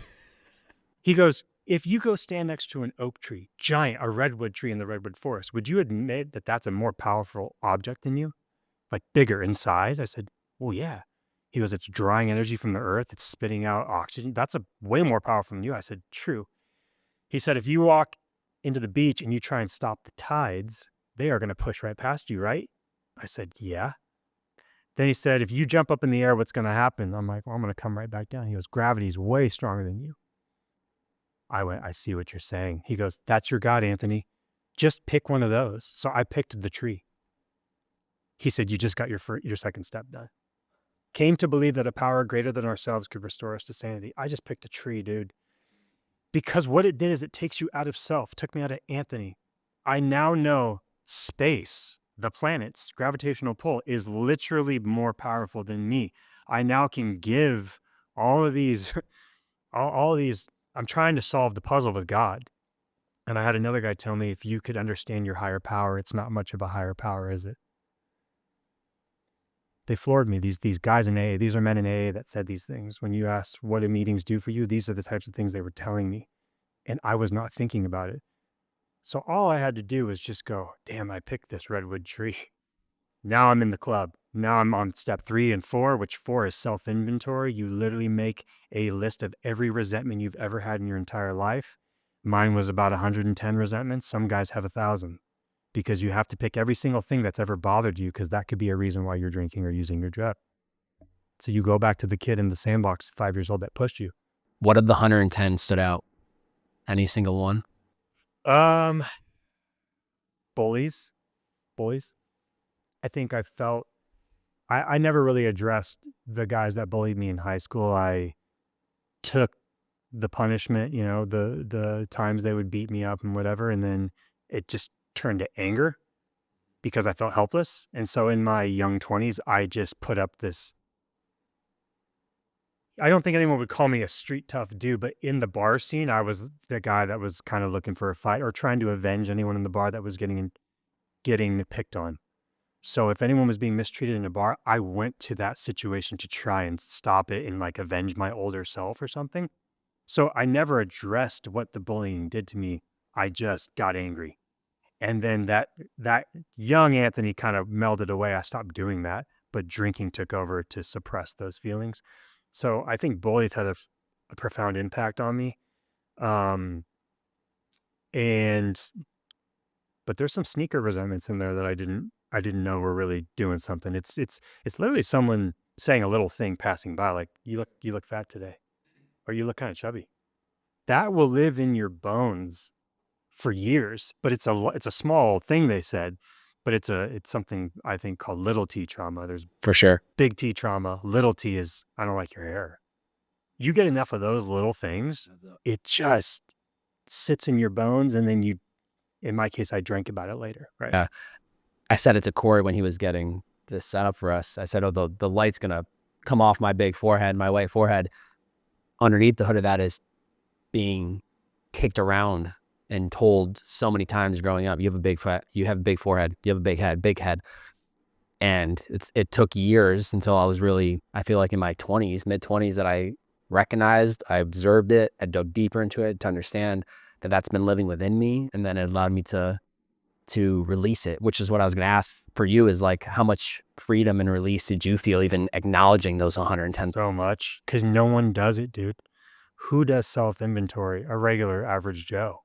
He goes, if you go stand next to an oak tree, giant, a redwood tree in the redwood forest, would you admit that that's a more powerful object than you? Like bigger in size? I said, well, yeah. He goes, it's drawing energy from the earth. It's spitting out oxygen. That's a way more powerful than you. I said, true. He said, if you walk into the beach and you try and stop the tides, they are going to push right past you, right? I said, yeah. Then he said, if you jump up in the air, what's going to happen? I'm like, well, I'm going to come right back down. He goes, gravity's way stronger than you. I went, I see what you're saying. He goes, that's your God, Anthony. Just pick one of those. So I picked the tree. He said, you just got your second step done. Came to believe that a power greater than ourselves could restore us to sanity. I just picked a tree, dude. Because what it did is it takes you out of self. Took me out of Anthony. I now know space, the planets, gravitational pull is literally more powerful than me. I now can give all of these, all of these. I'm trying to solve the puzzle with God. And I had another guy tell me, if you could understand your higher power, it's not much of a higher power, is it? They floored me. These guys in AA, these are men in AA that said these things. When you asked what do meetings do for you, these are the types of things they were telling me. And I was not thinking about it. So all I had to do was just go, damn, I picked this redwood tree. Now I'm in the club. Now I'm on step 3 and 4, which 4 is self-inventory. You literally make a list of every resentment you've ever had in your entire life. Mine was about 110 resentments. Some guys have 1,000. Because you have to pick every single thing that's ever bothered you, because that could be a reason why you're drinking or using your drug. So you go back to the kid in the sandbox, 5 years old, that pushed you. What of the 110 stood out? Any single one? Bullies. I think I felt, I never really addressed the guys that bullied me in high school. I took the punishment, you know, the times they would beat me up and whatever, and then it just turned to anger because I felt helpless. And so in my young 20s, I just put up this, I don't think anyone would call me a street tough dude, but in the bar scene, I was the guy that was kind of looking for a fight or trying to avenge anyone in the bar that was getting picked on. So if anyone was being mistreated in a bar, I went to that situation to try and stop it and like avenge my older self or something. So I never addressed what the bullying did to me. I just got angry. And then that young Anthony kind of melded away. I stopped doing that, but drinking took over to suppress those feelings. So I think bullies had a profound impact on me. But there's some sneaker resentments in there that I didn't know were really doing something. It's literally someone saying a little thing passing by, like, you look fat today, or you look kind of chubby. That will live in your bones for years, but it's a small thing, they said, but it's something I think called little T trauma. There's For sure. big T trauma. Little T is, I don't like your hair. You get enough of those little things, it just sits in your bones, and then you, in my case, I drank about it later, right? Yeah. I said it to Corey when he was getting this set up for us. I said, oh, the light's going to come off my big forehead, my white forehead. Underneath the hood of that is being kicked around and told so many times growing up, you have a big forehead, you have a big head. And it took years until I was really, I feel like in my mid-20s, that I recognized, I observed it, I dug deeper into it to understand that that's been living within me. And then it allowed me to release it, which is what I was going to ask for you, is like, how much freedom and release did you feel even acknowledging those 110? So much, because no one does it, dude. Who does self-inventory? A regular average Joe.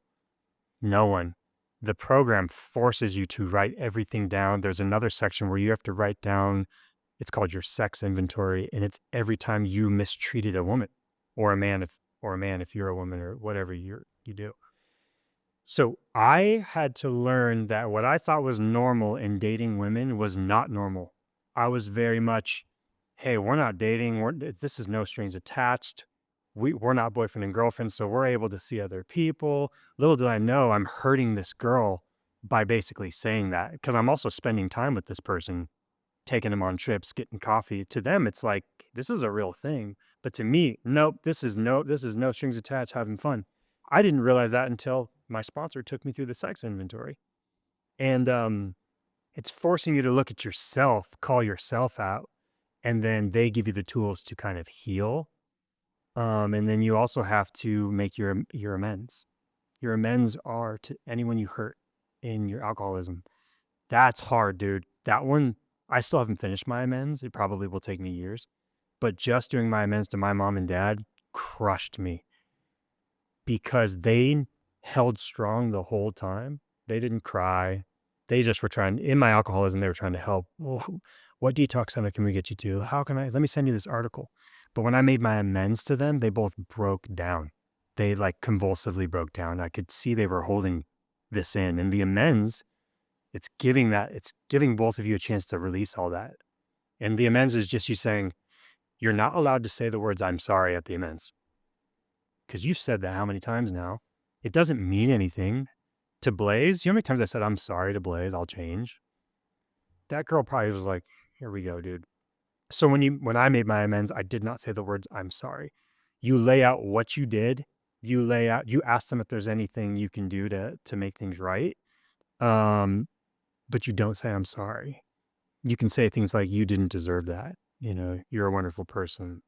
No one. The program forces you to write everything down. There's another section where you have to write down, it's called your sex inventory, and it's every time you mistreated a woman or a man if you're a woman, or whatever you do. So I had to learn that what I thought was normal in dating women was not normal. I was very much, hey, we're not dating. This is no strings attached. We're not boyfriend and girlfriend, so we're able to see other people. Little did I know I'm hurting this girl by basically saying that, because I'm also spending time with this person, taking them on trips, getting coffee. To them, it's like, this is a real thing. But to me, nope, this is no strings attached, having fun. I didn't realize that until my sponsor took me through the sex inventory. And it's forcing you to look at yourself, call yourself out, and then they give you the tools to kind of heal. And then you also have to make your amends. Your amends are to anyone you hurt in your alcoholism. That's hard, dude. That one, I still haven't finished my amends. It probably will take me years. But just doing my amends to my mom and dad crushed me, because they held strong the whole time. They didn't cry. They just were trying, in my alcoholism, they were trying to help. Well, what detox center can we get you to? Let me send you this article. But when I made my amends to them, they both broke down. They like convulsively broke down. I could see they were holding this in. And the amends, it's giving both of you a chance to release all that. And the amends is just you saying, you're not allowed to say the words, I'm sorry at the amends. Because you've said that how many times now? It doesn't mean anything. To Blaze, you know how many times I said, I'm sorry to Blaze, I'll change? That girl probably was like, here we go, dude. So when I made my amends, I did not say the words, I'm sorry. You lay out what you did. You ask them if there's anything you can do to make things right. But you don't say, I'm sorry. You can say things like, you didn't deserve that. You're a wonderful person.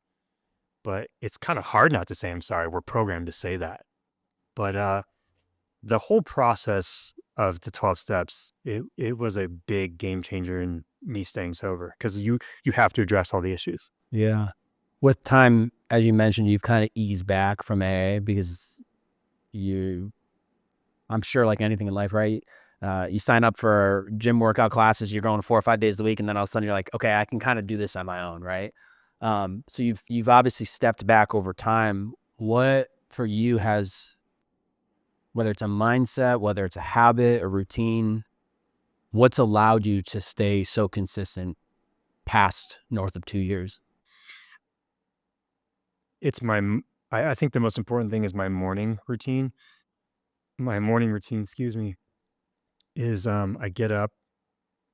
But it's kind of hard not to say, I'm sorry. We're programmed to say that. But the whole process of the 12 steps, it was a big game changer in me staying sober, because you have to address all the issues. Yeah. With time, as you mentioned, you've kind of eased back from AA because I'm sure like anything in life, right? You sign up for gym workout classes, you're going 4 or 5 days a week, and then all of a sudden you're like, okay, I can kind of do this on my own, right? So you've obviously stepped back over time. What for you has, whether it's a mindset, whether it's a habit, a routine, what's allowed you to stay so consistent past north of 2 years? I think the most important thing is my morning routine. My morning routine, excuse me, is I get up,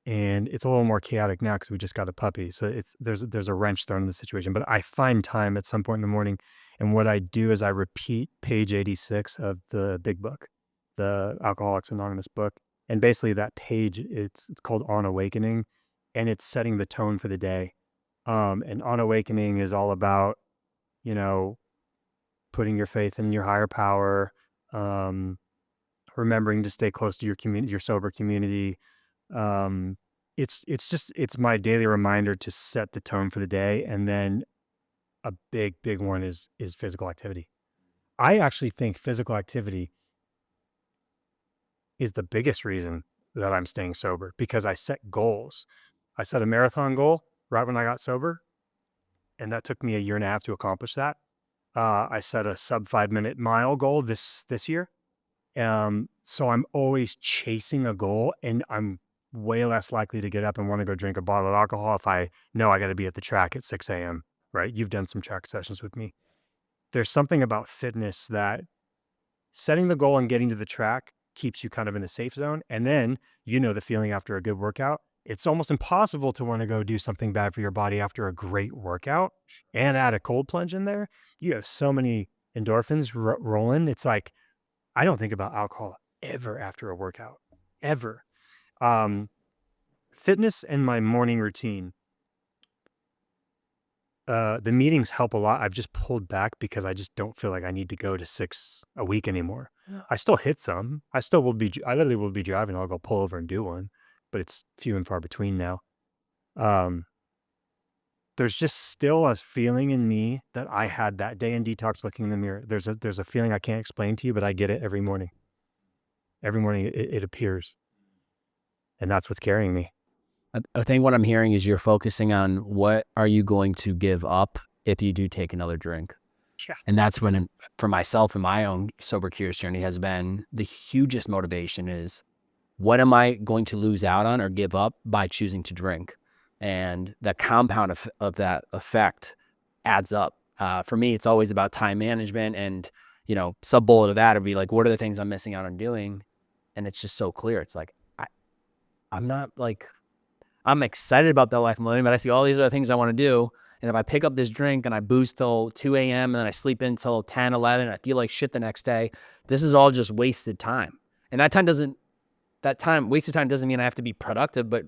and it's a little more chaotic now because we just got a puppy. So there's a wrench thrown in the situation. But I find time at some point in the morning, and what I do is I repeat page 86 of the big book, the Alcoholics Anonymous book. And basically that page, it's called On Awakening, and it's setting the tone for the day. And On Awakening is all about, putting your faith in your higher power, remembering to stay close to your community, your sober community. It's my daily reminder to set the tone for the day. And then a big one is physical activity. I actually think physical activity is the biggest reason that I'm staying sober, because I set goals. I set a marathon goal right when I got sober, and that took me 1.5 years to accomplish that. I set a sub 5-minute mile goal this year. So I'm always chasing a goal, and I'm way less likely to get up and want to go drink a bottle of alcohol if I know I got to be at the track at 6 a.m., right? You've done some track sessions with me. There's something about fitness that setting the goal and getting to the track keeps you kind of in the safe zone. And then, the feeling after a good workout, it's almost impossible to want to go do something bad for your body after a great workout and add a cold plunge in there. You have so many endorphins rolling. It's like, I don't think about alcohol ever after a workout, ever. Fitness and my morning routine. The meetings help a lot. I've just pulled back because I just don't feel like I need to go to 6 a week anymore. Yeah. I still hit some. I literally will be driving. I'll go pull over and do one, but it's few and far between now. There's just still a feeling in me that I had that day in detox looking in the mirror. There's a feeling I can't explain to you, but I get it every morning. Every morning it appears. And that's what's carrying me. I think what I'm hearing is you're focusing on what are you going to give up if you do take another drink. Yeah. And that's when, for myself and my own sober curious journey, has been the hugest motivation is, what am I going to lose out on or give up by choosing to drink? And the compound of that effect adds up. For me, it's always about time management, and, sub bullet of that would be like, what are the things I'm missing out on doing? And it's just so clear. It's like, I'm not like, I'm excited about that life I'm living, but I see all these other things I want to do. And if I pick up this drink and I booze till 2 a.m. and then I sleep until 10, 11, and I feel like shit the next day, this is all just wasted time. And wasted time doesn't mean I have to be productive, but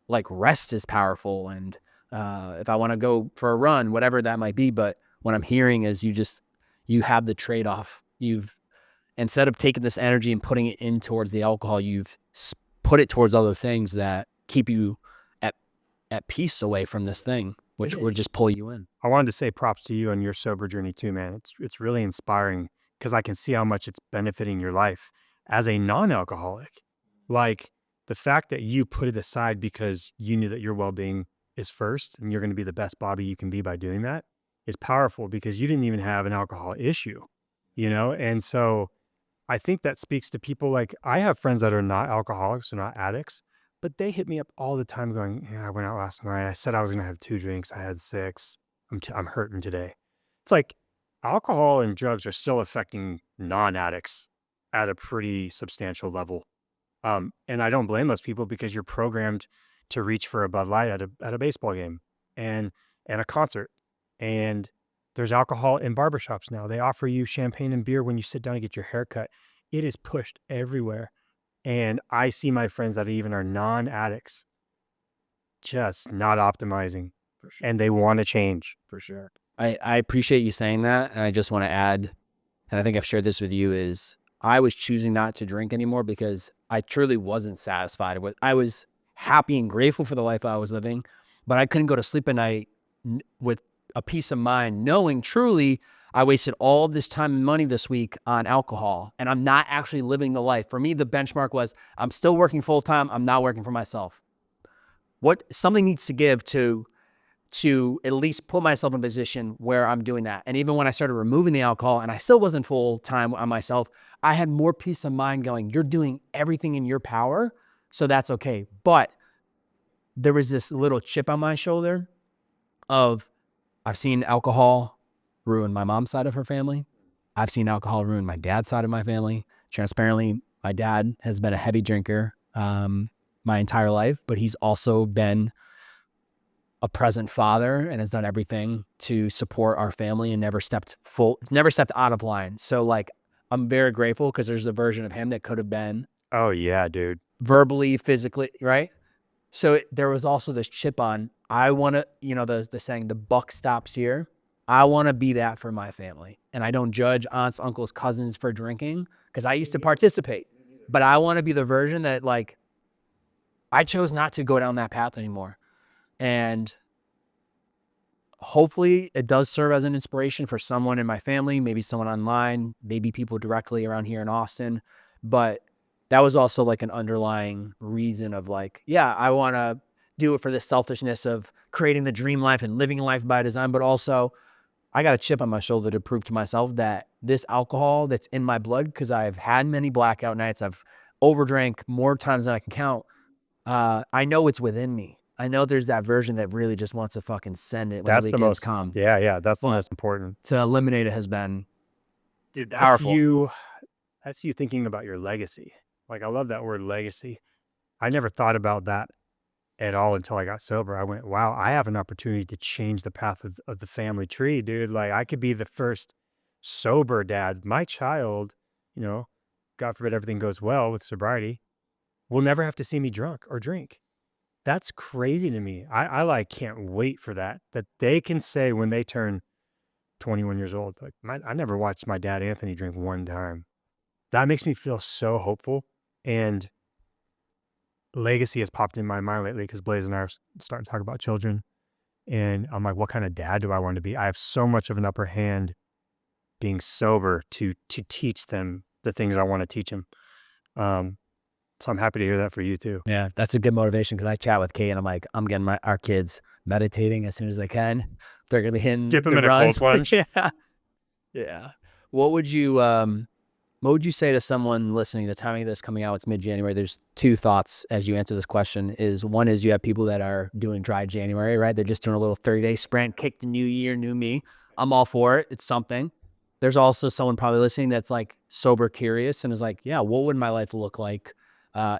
like rest is powerful. And if I want to go for a run, whatever that might be. But what I'm hearing is you have the trade-off. Instead of taking this energy and putting it in towards the alcohol, you've put it towards other things that keep you at peace away from this thing, which would just pull you in. I wanted to say props to you on your sober journey too, man. It's really inspiring, because I can see how much it's benefiting your life as a non-alcoholic. Like, the fact that you put it aside because you knew that your well-being is first and you're going to be the best Bobby you can be by doing that is powerful because you didn't even have an alcohol issue, you know? And so I think that speaks to people. Like, I have friends that are not alcoholics or not addicts, but they hit me up all the time going, yeah, I went out last night. I said I was going to have 2 drinks. I had 6. I'm hurting today. It's like alcohol and drugs are still affecting non-addicts at a pretty substantial level. And I don't blame those people because you're programmed to reach for a Bud Light at a baseball game and a concert. And there's alcohol in barbershops now. They offer you champagne and beer when you sit down to get your hair cut. It is pushed everywhere. And I see my friends that even are non-addicts just not optimizing, For sure. and they want to change. For sure. I appreciate you saying that. And I just want to add, and I think I've shared this with you, is I was choosing not to drink anymore because I truly wasn't satisfied with, I was happy and grateful for the life I was living, but I couldn't go to sleep at night with a peace of mind, knowing truly I wasted all this time and money this week on alcohol and I'm not actually living the life. For me, the benchmark was I'm still working full time. I'm not working for myself. Something needs to give to at least put myself in a position where I'm doing that. And even when I started removing the alcohol and I still wasn't full time on myself, I had more peace of mind going, you're doing everything in your power. So that's okay. But there was this little chip on my shoulder of I've seen alcohol ruin my mom's side of her family. I've seen alcohol ruin my dad's side of my family. Transparently, my dad has been a heavy drinker my entire life, but he's also been a present father and has done everything to support our family and never stepped out of line. So like, I'm very grateful because there's a version of him that could have been Oh yeah, dude. verbally, physically, right? So there was also this chip on, I want to, the saying, the buck stops here. I want to be that for my family. And I don't judge aunts, uncles, cousins for drinking because I used to participate, but I want to be the version that like, I chose not to go down that path anymore. And hopefully it does serve as an inspiration for someone in my family, maybe someone online, maybe people directly around here in Austin. But that was also like an underlying reason of like, yeah, I want to do it for the selfishness of creating the dream life and living life by design. But also I got a chip on my shoulder to prove to myself that this alcohol that's in my blood, because I've had many blackout nights, I've overdrank more times than I can count. I know it's within me. I know there's that version that really just wants to fucking send it when the That's the weekends most, come. yeah, that's the most important. To eliminate it has been Dude, powerful. That's you thinking about your legacy. Like, I love that word legacy. I never thought about that at all until I got sober. I went, wow, I have an opportunity to change the path of the family tree, dude. Like, I could be the first sober dad. My child, you know, God forbid everything goes well with sobriety, will never have to see me drunk or drink. That's crazy to me. I like can't wait for that they can say when they turn 21 years old, like, I never watched my dad Anthony drink one time. That makes me feel so hopeful. And legacy has popped in my mind lately because Blaze and I are starting to talk about children. And I'm like, what kind of dad do I want to be? I have so much of an upper hand being sober to teach them the things I want to teach them. So I'm happy to hear that for you too. Yeah, that's a good motivation because I chat with Kate and I'm like, I'm getting our kids meditating as soon as they can. They're gonna be hitting Dip them the in a cold runs. plunge. Yeah, yeah. What would you say to someone listening? The timing of this coming out, it's mid-January. There's two thoughts as you answer this question. One is you have people that are doing dry January, right? They're just doing a little 30-day sprint, kick the new year, new me. I'm all for it. It's something. There's also someone probably listening that's like sober curious and is like, yeah, what would my life look like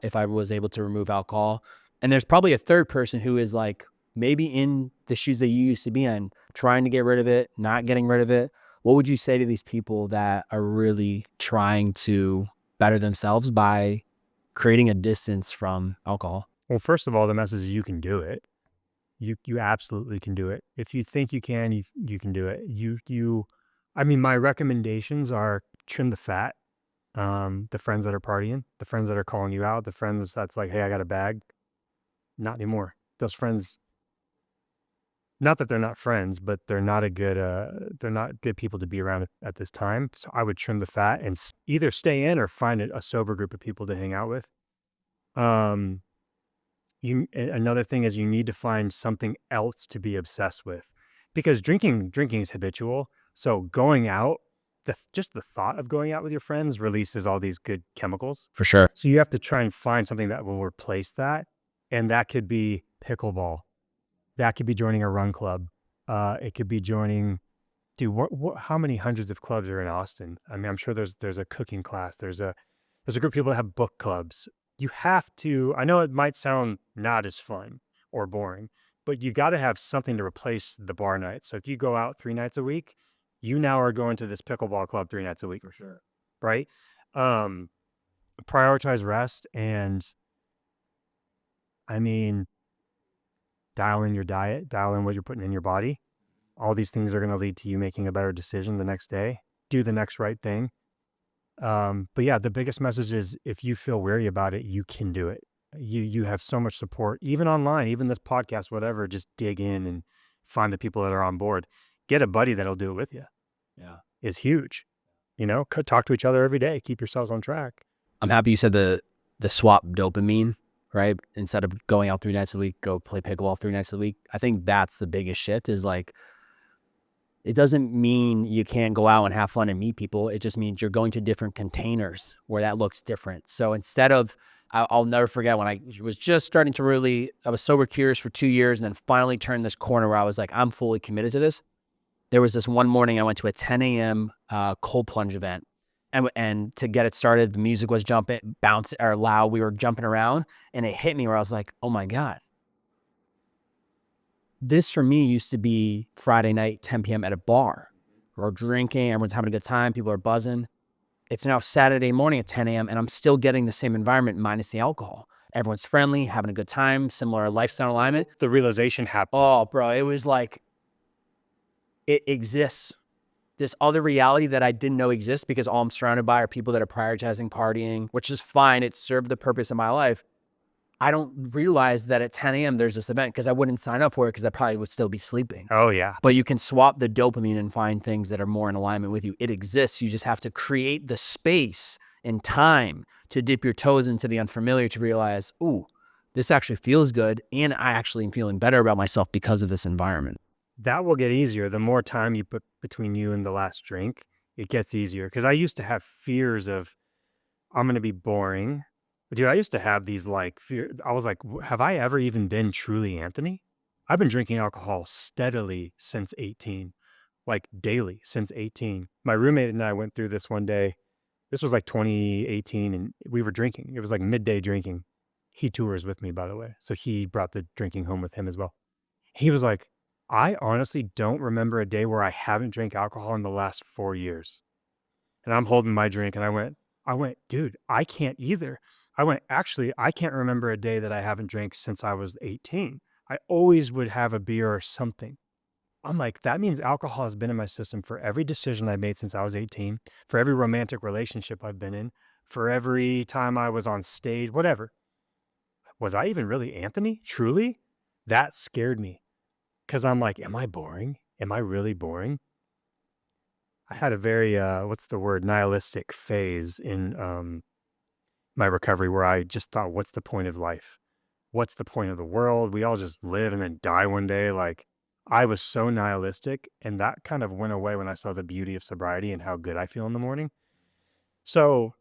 if I was able to remove alcohol? And there's probably a third person who is like maybe in the shoes that you used to be in, trying to get rid of it, not getting rid of it. What would you say to these people that are really trying to better themselves by creating a distance from alcohol? Well, first of all, the message is you can do it. You absolutely can do it. If you think you can, you can do it. I mean, my recommendations are trim the fat. The friends that are partying, the friends that are calling you out, the friends that's like, hey, I got a bag. Not anymore. Those friends, not that they're not friends, but they're not good people to be around at this time. So I would trim the fat and either stay in or find a sober group of people to hang out with. Um, another thing is you need to find something else to be obsessed with, because drinking is habitual. So going out, just the thought of going out with your friends releases all these good chemicals. For sure. So you have to try and find something that will replace that, and that could be pickleball. That could be joining a run club. It could be joining. Dude, how many hundreds of clubs are in Austin? I mean, I'm sure there's a cooking class. There's a group of people that have book clubs. You have to, I know it might sound not as fun or boring, but you got to have something to replace the bar night. So if you go out 3 nights a week, you now are going to this pickleball club 3 nights a week for sure. Right? Um, prioritize rest, and I mean, dial in your diet, dial in what you're putting in your body. All these things are going to lead to you making a better decision the next day. Do the next right thing. But yeah, the biggest message is, if you feel weary about it, you can do it. You have so much support, even online, even this podcast, whatever. Just dig in and find the people that are on board. Get a buddy that'll do it with you. Yeah. It's huge. Talk to each other every day. Keep yourselves on track. I'm happy you said the swap dopamine, right? Instead of going out 3 nights a week, go play pickleball 3 nights a week. I think that's the biggest shift, is like, it doesn't mean you can't go out and have fun and meet people. It just means you're going to different containers where that looks different. So instead of, I'll never forget when I was just starting to I was sober curious for 2 years, and then finally turned this corner where I was like, I'm fully committed to this. There was this one morning I went to a 10 a.m. Cold plunge event. And to get it started, the music was jumping, bouncing or loud. We were jumping around, and it hit me where I was like, oh my God. This for me used to be Friday night, 10 p.m. at a bar. We're drinking, everyone's having a good time, people are buzzing. It's now Saturday morning at 10 a.m. and I'm still getting the same environment minus the alcohol. Everyone's friendly, having a good time, similar lifestyle alignment. The realization happened. Oh, bro, it was like, it exists. This other reality that I didn't know exists, because all I'm surrounded by are people that are prioritizing partying, which is fine. It served the purpose of my life. I don't realize that at 10 a.m. there's this event, because I wouldn't sign up for it because I probably would still be sleeping. Oh, yeah. But you can swap the dopamine and find things that are more in alignment with you. It exists. You just have to create the space and time to dip your toes into the unfamiliar, to realize, ooh, this actually feels good, and I actually am feeling better about myself because of this environment. That will get easier. The more time you put between you and the last drink, it gets easier. Because I used to have fears of, I'm going to be boring. Dude, I used to have these fear. I was like, have I ever even been truly Anthony? I've been drinking alcohol steadily since 18, like daily since 18. My roommate and I went through this one day. This was like 2018, and we were drinking. It was like midday drinking. He tours with me, by the way. So he brought the drinking home with him as well. He was like, I honestly don't remember a day where I haven't drank alcohol in the last 4 years. And I'm holding my drink, and I went, dude, I can't either. Actually, I can't remember a day that I haven't drank since I was 18. I always would have a beer or something. I'm like, that means alcohol has been in my system for every decision I made since I was 18, for every romantic relationship I've been in, for every time I was on stage, whatever. Was I even really Anthony? Truly? That scared me, because I'm like, am I boring? Am I really boring? I had a very, what's the word, nihilistic phase in my recovery, where I just thought, what's the point of life? What's the point of the world? We all just live and then die one day. Like, I was so nihilistic, and that kind of went away when I saw the beauty of sobriety and how good I feel in the morning. So,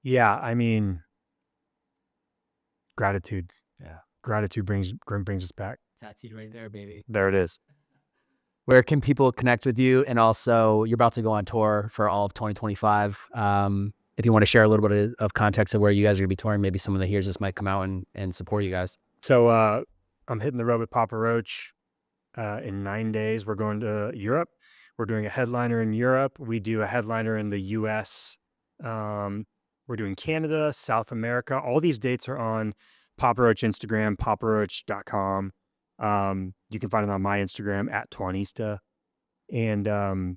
yeah, I mean, gratitude. Yeah. Gratitude brings us back. Tattooed right there, baby. There it is. Where can people connect with you? And also, you're about to go on tour for all of 2025. If you want to share a little bit of context of where you guys are going to be touring, maybe some of the hears this might come out and support you guys. So I'm hitting the road with Papa Roach in 9 days. We're going to Europe. We're doing a headliner in Europe. We do a headliner in the US. We're doing Canada, South America. All these dates are on Papa Roach Instagram, paparoach.com. You can find it on my Instagram at Twanista. And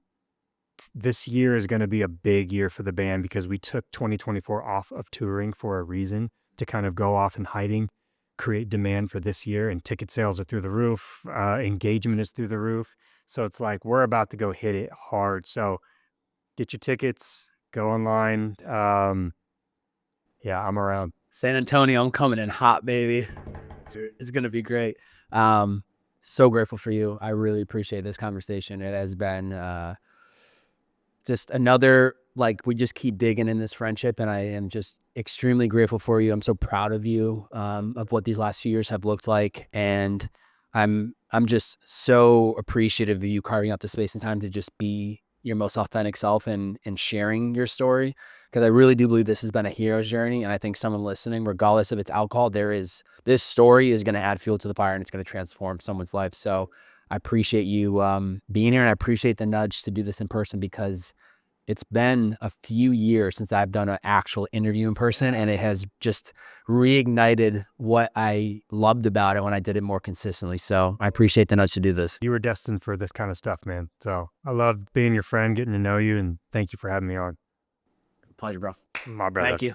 this year is going to be a big year for the band, because we took 2024 off of touring for a reason, to kind of go off in hiding, create demand for this year. And ticket sales are through the roof. Engagement is through the roof. So it's like, we're about to go hit it hard. So get your tickets, go online. Yeah, I'm around. San Antonio, I'm coming in hot, baby. It's gonna be great. So grateful for you. I really appreciate this conversation. It has been just another, like, we just keep digging in this friendship, and I am just extremely grateful for you. I'm so proud of you, of what these last few years have looked like, and I'm just so appreciative of you carving out the space and time to just be your most authentic self and sharing your story, because I really do believe this has been a hero's journey, and I think someone listening, regardless of its alcohol, this story is going to add fuel to the fire, and it's going to transform someone's life. So I appreciate you being here, and I appreciate the nudge to do this in person, because it's been a few years since I've done an actual interview in person, and it has just reignited what I loved about it when I did it more consistently. So I appreciate the nudge to do this. You were destined for this kind of stuff, man. So I love being your friend, getting to know you, and thank you for having me on. Pleasure, bro. My brother. Thank you.